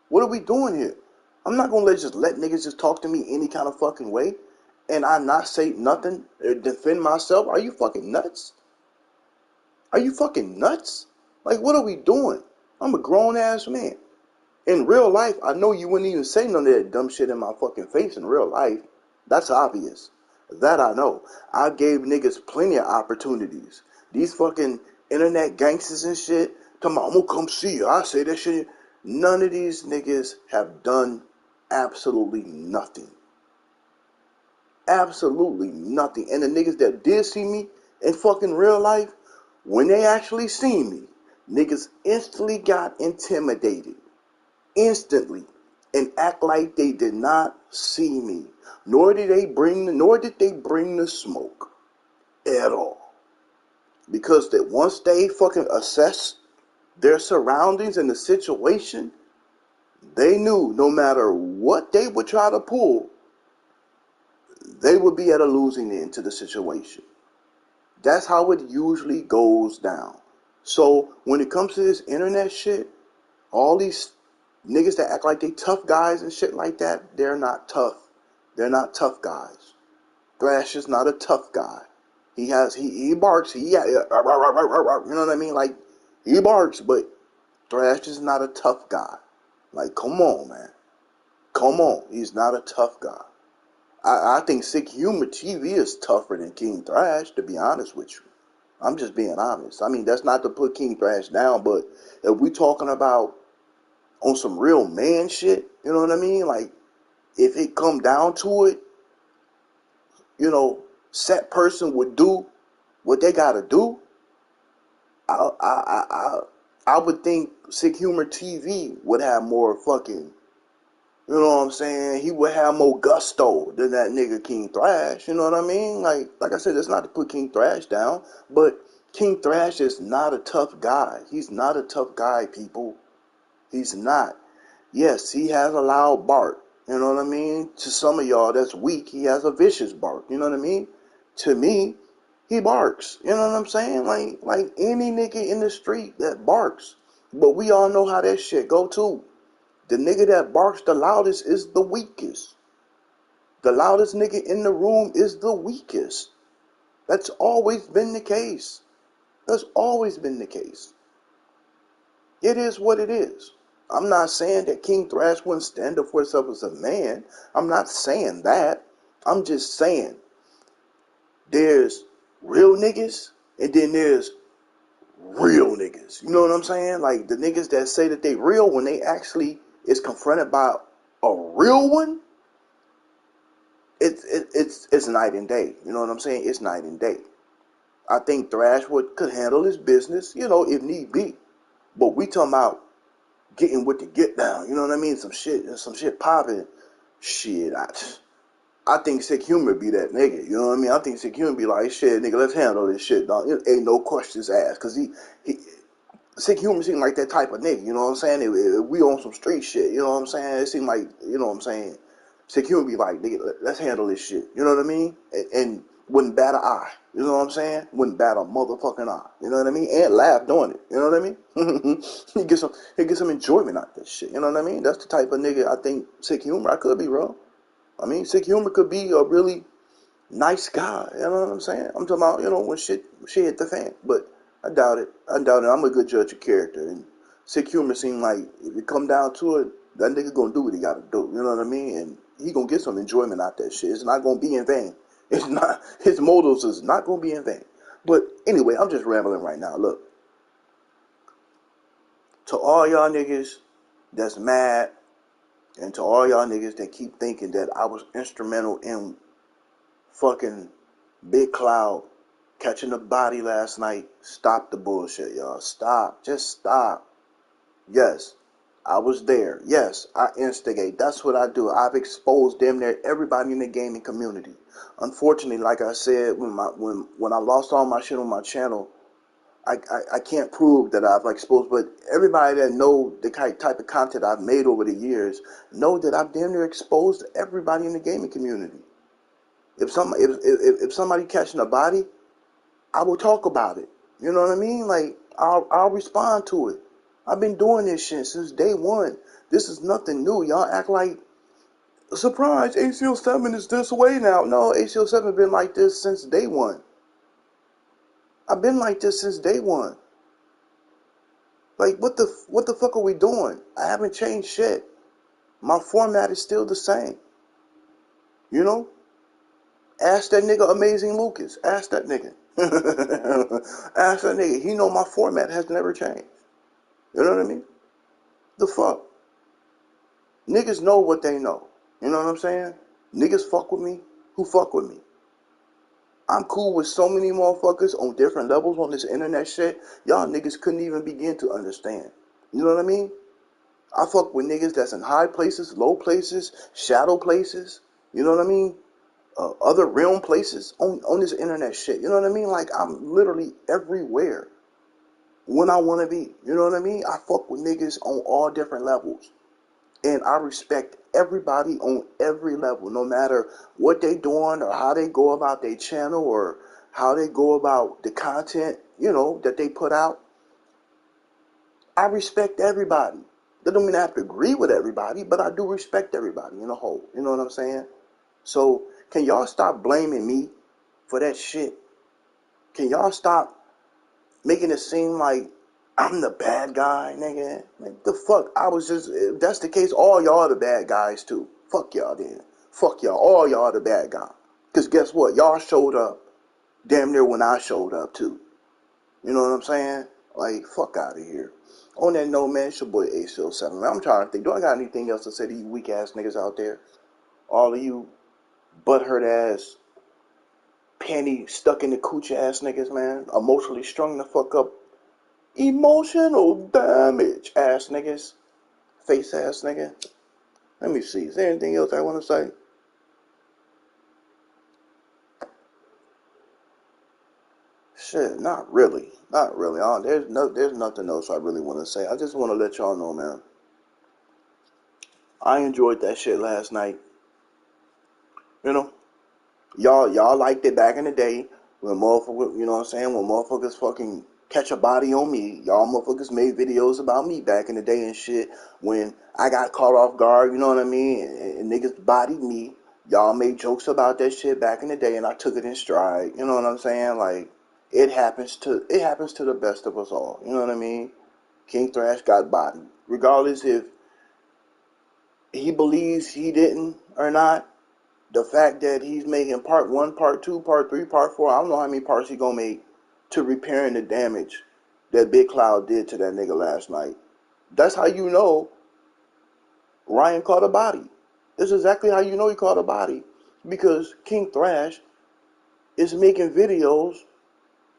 A: What are we doing here? I'm not gonna let niggas just talk to me any kind of fucking way and I not say nothing or defend myself. Are you fucking nuts? Are you fucking nuts? Like, what are we doing? I'm a grown ass man. In real life, I know you wouldn't even say none of that dumb shit in my fucking face in real life. That's obvious. That I know. I gave niggas plenty of opportunities. These fucking internet gangsters and shit, talking about, I'm gonna come see you. I say that shit. None of these niggas have done absolutely nothing. Absolutely nothing. And the niggas that did see me in fucking real life, when they actually seen me, niggas instantly got intimidated. Instantly, and act like they did not see me, nor did they bring the smoke at all. Because that once they fucking assess their surroundings and the situation, they knew no matter what they would try to pull, they would be at a losing end to the situation. That's how it usually goes down. So when it comes to this internet shit, all these niggas that act like they tough guys and shit like that, they're not tough. They're not tough guys. Thrash is not a tough guy. He barks. You know what I mean? Like, he barks, but Thrash is not a tough guy. Like, come on, man. Come on. He's not a tough guy. I think Sick Humor TV is tougher than King Thrash, to be honest with you. I'm just being honest. I mean, that's not to put King Thrash down, but if we talking about on some real man shit, you know what I mean? Like, if it come down to it, set person would do what they gotta do. I would think Sick Humor TV would have more fucking, you know what I'm saying? He would have more gusto than that nigga King Thrash. You know what I mean? Like I said, it's not to put King Thrash down, but King Thrash is not a tough guy. He's not a tough guy, people. He's not. Yes, he has a loud bark. You know what I mean? To some of y'all that's weak, he has a vicious bark. You know what I mean? To me, he barks. You know what I'm saying? Like any nigga in the street that barks. But we all know how that shit go too. The nigga that barks the loudest is the weakest. The loudest nigga in the room is the weakest. That's always been the case. That's always been the case. It is what it is. I'm not saying that King Thrash wouldn't stand up for himself as a man. I'm not saying that. I'm just saying there's real niggas and then there's real niggas. You know what I'm saying? Like the niggas that say that they real when they actually is confronted by a real one, it's night and day. You know what I'm saying? It's night and day. I think Thrash could handle his business, you know, if need be. But we talking about getting with the get down. You know what I mean? Some shit popping. Shit, I think Sick Humor be that nigga. You know what I mean? I think Sick Humor be like, shit, nigga, let's handle this shit, dog. Ain't no questions asked, cause he Sick Humor seem like that type of nigga. You know what I'm saying? If we on some street shit, you know what I'm saying? It seem like, you know what I'm saying? Sick Humor be like, nigga, let's handle this shit. You know what I mean? And wouldn't bat an eye. You know what I'm saying? Wouldn't bat a motherfucking eye. You know what I mean? And laugh doing it. You know what I mean? he get some enjoyment out of this shit. You know what I mean? That's the type of nigga I think Sick Humor. I could be wrong. I mean, Sick Humor could be a really nice guy. You know what I'm saying? I'm talking about, you know, when shit hit the fan. But I doubt it. I doubt it. I'm a good judge of character. And Sick Humor seem like if it come down to it, that nigga gonna do what he gotta do. You know what I mean? And he gonna get some enjoyment out that shit. It's not gonna be in vain. It's not, his motives is not gonna be in vain. But anyway, I'm just rambling right now. Look, to all y'all niggas that's mad, and to all y'all niggas that keep thinking that I was instrumental in fucking Big Cloud catching a body last night, stop the bullshit, y'all. Stop. Just stop. Yes, I was there. Yes, I instigate. That's what I do. I've exposed damn near everybody in the gaming community. Unfortunately, like I said, when I lost all my shit on my channel, I can't prove that I've exposed, but everybody that know the type of content I've made over the years know that I've damn near exposed everybody in the gaming community. If somebody catching a body, I will talk about it. You know what I mean? Like I'll respond to it. I've been doing this shit since day one. This is nothing new. Y'all act like surprise. ACL7 is this way now. No, ACL7 been like this since day one. I've been like this since day one. Like what the fuck are we doing? I haven't changed shit. My format is still the same. You know? Ask that nigga Amazing Lucas. Ask that nigga. Ask that nigga. He know my format has never changed. You know what I mean? The fuck? Niggas know what they know. You know what I'm saying? Niggas fuck with me. Who fuck with me? I'm cool with so many motherfuckers on different levels on this internet shit. Y'all niggas couldn't even begin to understand. You know what I mean? I fuck with niggas that's in high places, low places, shadow places. You know what I mean? Other realm places on this internet shit. You know what I mean? Like I'm literally everywhere when I want to be. You know what I mean? I fuck with niggas on all different levels. And I respect everybody on every level, no matter what they doing or how they go about their channel or how they go about the content, you know, that they put out. I respect everybody. That don't mean I have to agree with everybody, but I do respect everybody in a whole. You know what I'm saying? So can y'all stop blaming me for that shit? Can y'all stop making it seem like I'm the bad guy, nigga? Like the fuck? I was just, if that's the case, all y'all the bad guys too. Fuck y'all then. Fuck y'all. All y'all the bad guy. Cause guess what? Y'all showed up damn near when I showed up too. You know what I'm saying? Like, fuck out of here. On that note, man, it's your boy ACL7. I'm trying to think, do I got anything else to say to you weak ass niggas out there? All of you butthurt ass, panty stuck in the cooch ass niggas, man. Emotionally strung the fuck up Emotional damage, ass niggas. Face ass nigga. Let me see. Is there anything else I want to say? Shit, not really. Not really. There's nothing else I really want to say. I just want to let y'all know, man. I enjoyed that shit last night. You know, y'all liked it back in the day when motherfuckers, you know what I'm saying? When motherfuckers fucking catch a body on me, y'all motherfuckers made videos about me back in the day and shit. When I got caught off guard, you know what I mean? And niggas bodied me. Y'all made jokes about that shit back in the day, and I took it in stride. You know what I'm saying? Like it happens to the best of us all. You know what I mean? King Thrash got bodied, regardless if he believes he didn't or not. The fact that he's making part one, part two, part three, part four, I don't know how many parts he gonna make to repairing the damage that Big Cloud did to that nigga last night. That's how you know Ryan caught a body. This is exactly how you know he caught a body. Because King Thrash is making videos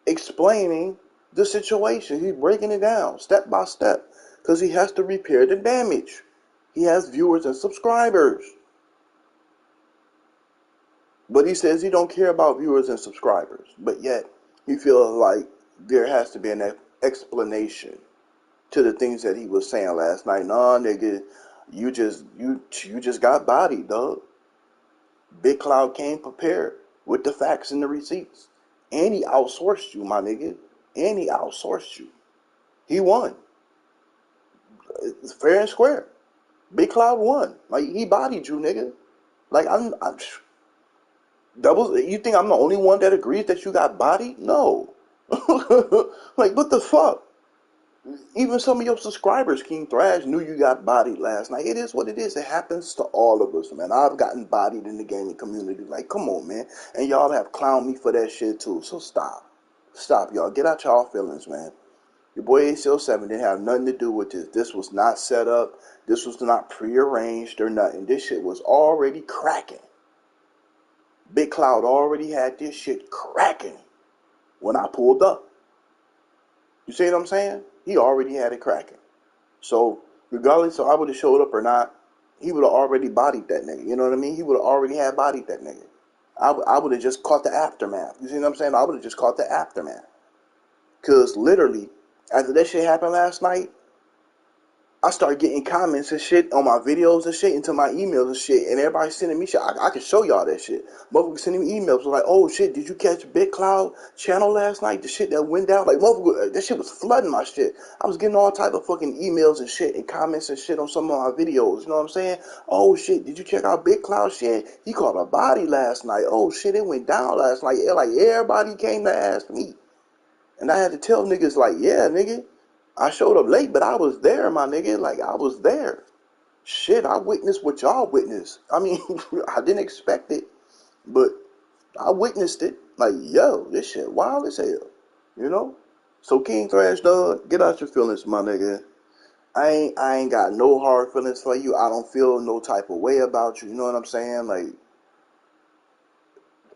A: explaining the situation. He's breaking it down step by step. Because he has to repair the damage. He has viewers and subscribers. But he says he don't care about viewers and subscribers. But yet, he feels like there has to be an explanation to the things that he was saying last night. Nah, nigga, you just got bodied, dog. Big Cloud came prepared with the facts and the receipts. And he outsourced you, my nigga. And he outsourced you. He won. It's fair and square. Big Cloud won. Like, he bodied you, nigga. Like, I'm doubles. You think I'm the only one that agrees that you got bodied? No. Like, what the fuck? Even some of your subscribers, King Thrash, knew you got bodied last night. It is what it is. It happens to all of us, man. I've gotten bodied in the gaming community. Like, come on, man. And y'all have clowned me for that shit, too. So stop. Stop, y'all. Get out y'all feelings, man. Your boy ACL7 didn't have nothing to do with this. This was not set up. This was not prearranged or nothing. This shit was already cracking. Big Cloud already had this shit cracking when I pulled up. You see what I'm saying? He already had it cracking. So, regardless if I would have showed up or not, he would have already bodied that nigga. You know what I mean? He would have already had bodied that nigga. I would have just caught the aftermath. You see what I'm saying? I would have just caught the aftermath. Because literally, after that shit happened last night, I started getting comments and shit on my videos and shit into my emails and shit, and everybody sending me shit. I can show y'all that shit. Motherfuckers sending me emails like, "Oh shit, did you catch Big Cloud channel last night? The shit that went down, like motherfucker, that shit was flooding my shit. I was getting all type of fucking emails and shit and comments and shit on some of my videos. You know what I'm saying? Oh shit, did you check out Big Cloud shit? He caught a body last night. Oh shit, it went down last night. Like everybody came to ask me. And I had to tell niggas like, yeah, nigga, I showed up late, but I was there, my nigga. Like, I was there. Shit, I witnessed what y'all witnessed. I mean, I didn't expect it, but I witnessed it. Like, yo, this shit wild as hell. You know? So King Thrash, dog, get out your feelings, my nigga. I ain't got no hard feelings for you. I don't feel no type of way about you. You know what I'm saying?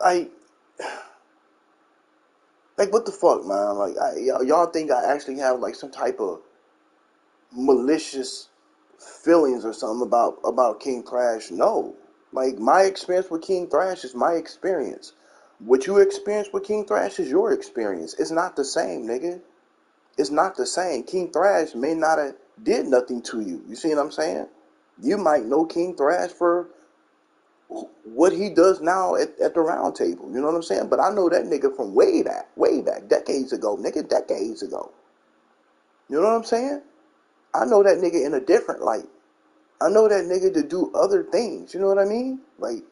A: I like what the fuck, man? Like, y'all think I actually have like some type of malicious feelings or something about King Thrash? No. Like, my experience with King Thrash is my experience. What you experience with King Thrash is your experience. It's not the same, nigga. It's not the same. King Thrash may not have did nothing to you. You see what I'm saying? You might know King Thrash for what he does now at the round table. You know what I'm saying? But I know that nigga from way back, decades ago, nigga, decades ago. You know what I'm saying? I know that nigga in a different light. I know that nigga to do other things. You know what I mean? Like,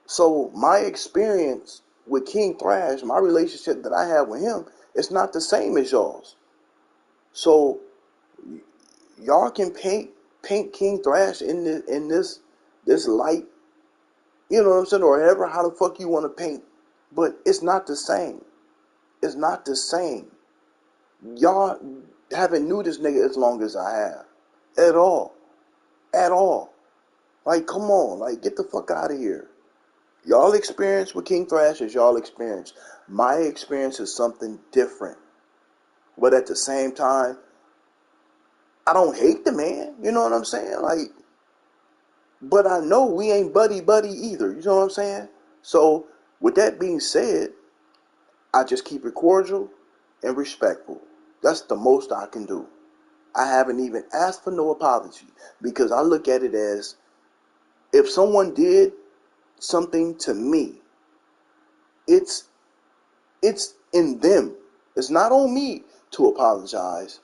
A: so my experience with King Thrash, my relationship that I have with him, it's not the same as y'all's. So y'all can paint King Thrash in this light, you know what I'm saying, or however how the fuck you want to paint, but it's not the same. It's not the same. Y'all haven't knew this nigga as long as I have, at all, at all. Like, come on, like, get the fuck out of here. Y'all experience with King Thrash is y'all experience. My experience is something different. But at the same time, I don't hate the man. You know what I'm saying? Like, but I know we ain't buddy buddy either. You know what I'm saying? So with that being said, I just keep it cordial and respectful. That's the most I can do. I haven't even asked for no apology because I look at it as if someone did something to me, it's it's in them. It's not on me to apologize.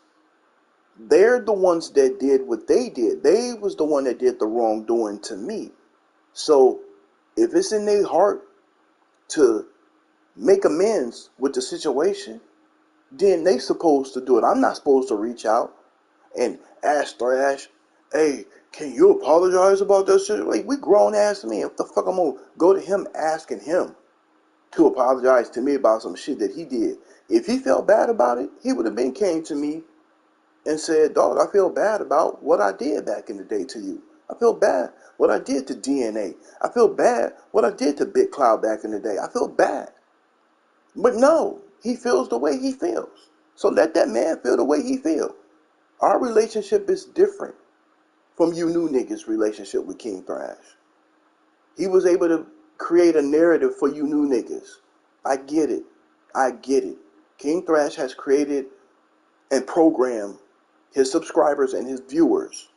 A: They're the ones that did what they did. They was the one that did the wrongdoing to me. So if it's in their heart to make amends with the situation, then they supposed to do it. I'm not supposed to reach out and ask Thrash, hey, can you apologize about that shit? Like, we grown ass men. What the fuck I'm gonna go to him asking him to apologize to me about some shit that he did? If he felt bad about it, he would have been came to me and said, dog, I feel bad about what I did back in the day to you. I feel bad what I did to DNA. I feel bad what I did to Big Cloud back in the day. I feel bad. But no, he feels the way he feels. So let that man feel the way he feels. Our relationship is different from you new niggas' relationship with King Thrash. He was able to create a narrative for you new niggas. I get it. I get it. King Thrash has created and programmed his subscribers and his viewers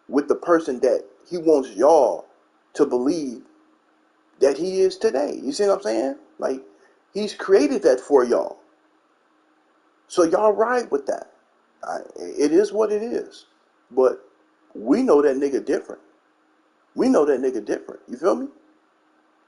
A: with the person that he wants y'all to believe that he is today. You see what I'm saying? Like, he's created that for y'all. So y'all ride with that. It is what it is. But we know that nigga different. We know that nigga different. You feel me?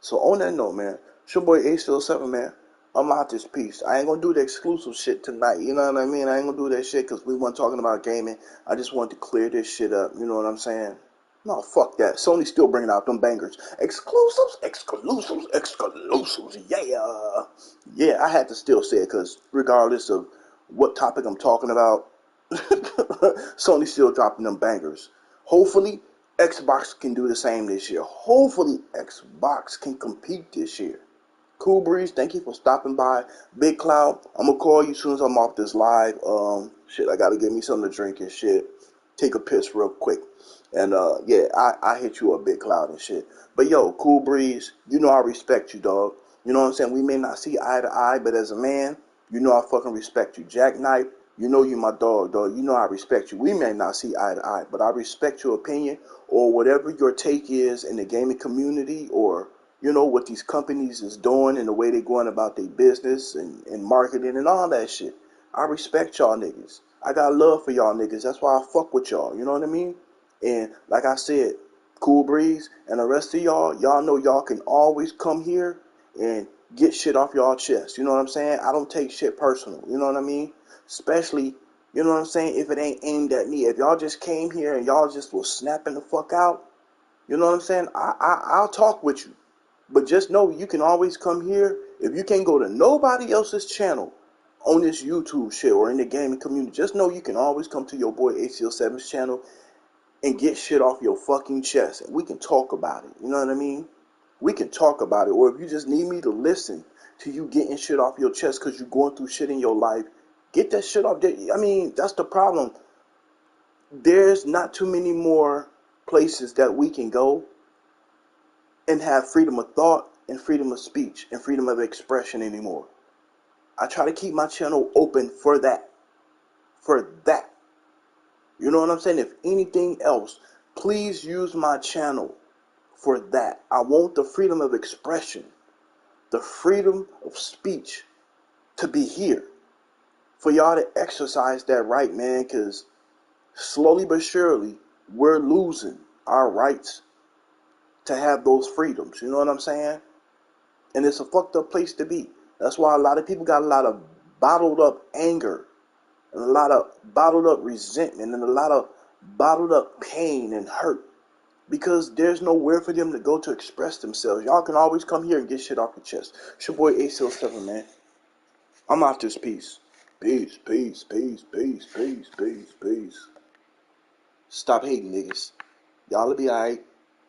A: So on that note, man, it's your boy A7, man. I'm out this piece. I ain't gonna do the exclusive shit tonight. You know what I mean? I ain't gonna do that shit because we weren't talking about gaming. I just wanted to clear this shit up. You know what I'm saying? No, fuck that. Sony's still bringing out them bangers. Exclusives, exclusives, exclusives. Yeah. Yeah, I had to still say it because regardless of what topic I'm talking about, Sony's still dropping them bangers. Hopefully, Xbox can do the same this year. Hopefully, Xbox can compete this year. Cool Breeze, thank you for stopping by. Big Cloud, I'm gonna call you as soon as I'm off this live. Shit, I gotta get me something to drink and shit. Take a piss real quick. And yeah, I hit you up, Big Cloud and shit. But yo, Cool Breeze, you know I respect you, dog. You know what I'm saying? We may not see eye to eye, but as a man, you know I fucking respect you. Jack Knight, you know you my dog, dog. You know I respect you. We may not see eye to eye, but I respect your opinion or whatever your take is in the gaming community, or you know what these companies is doing and the way they going about their business and marketing and all that shit. I respect y'all niggas. I got love for y'all niggas. That's why I fuck with y'all. You know what I mean? And like I said, Cool Breeze and the rest of y'all, y'all know y'all can always come here and get shit off y'all chest. You know what I'm saying? I don't take shit personal. You know what I mean? Especially, you know what I'm saying, if it ain't aimed at me. If y'all just came here and y'all just was snapping the fuck out, you know what I'm saying? I'll talk with you. But just know you can always come here. If you can't go to nobody else's channel on this YouTube shit or in the gaming community, just know you can always come to your boy HCL7's channel and get shit off your fucking chest. And we can talk about it. You know what I mean? We can talk about it. Or if you just need me to listen to you getting shit off your chest because you're going through shit in your life, get that shit off. I mean, that's the problem. There's not too many more places that we can go and have freedom of thought and freedom of speech and freedom of expression anymore. I try to keep my channel open for that. For that. You know what I'm saying? If anything else, please use my channel for that. I want the freedom of expression, the freedom of speech to be here. For y'all to exercise that right, man, because slowly but surely, we're losing our rights to have those freedoms. You know what I'm saying? And it's a fucked up place to be. That's why a lot of people got a lot of bottled up anger and a lot of bottled up resentment and a lot of bottled up pain and hurt because there's nowhere for them to go to express themselves. Y'all can always come here and get shit off your chest. It's your boy A7, man. I'm out this piece. Peace, peace, peace, peace, peace, peace, peace. Stop hating, niggas. Y'all'll be alright.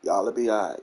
A: Y'all'll be alright.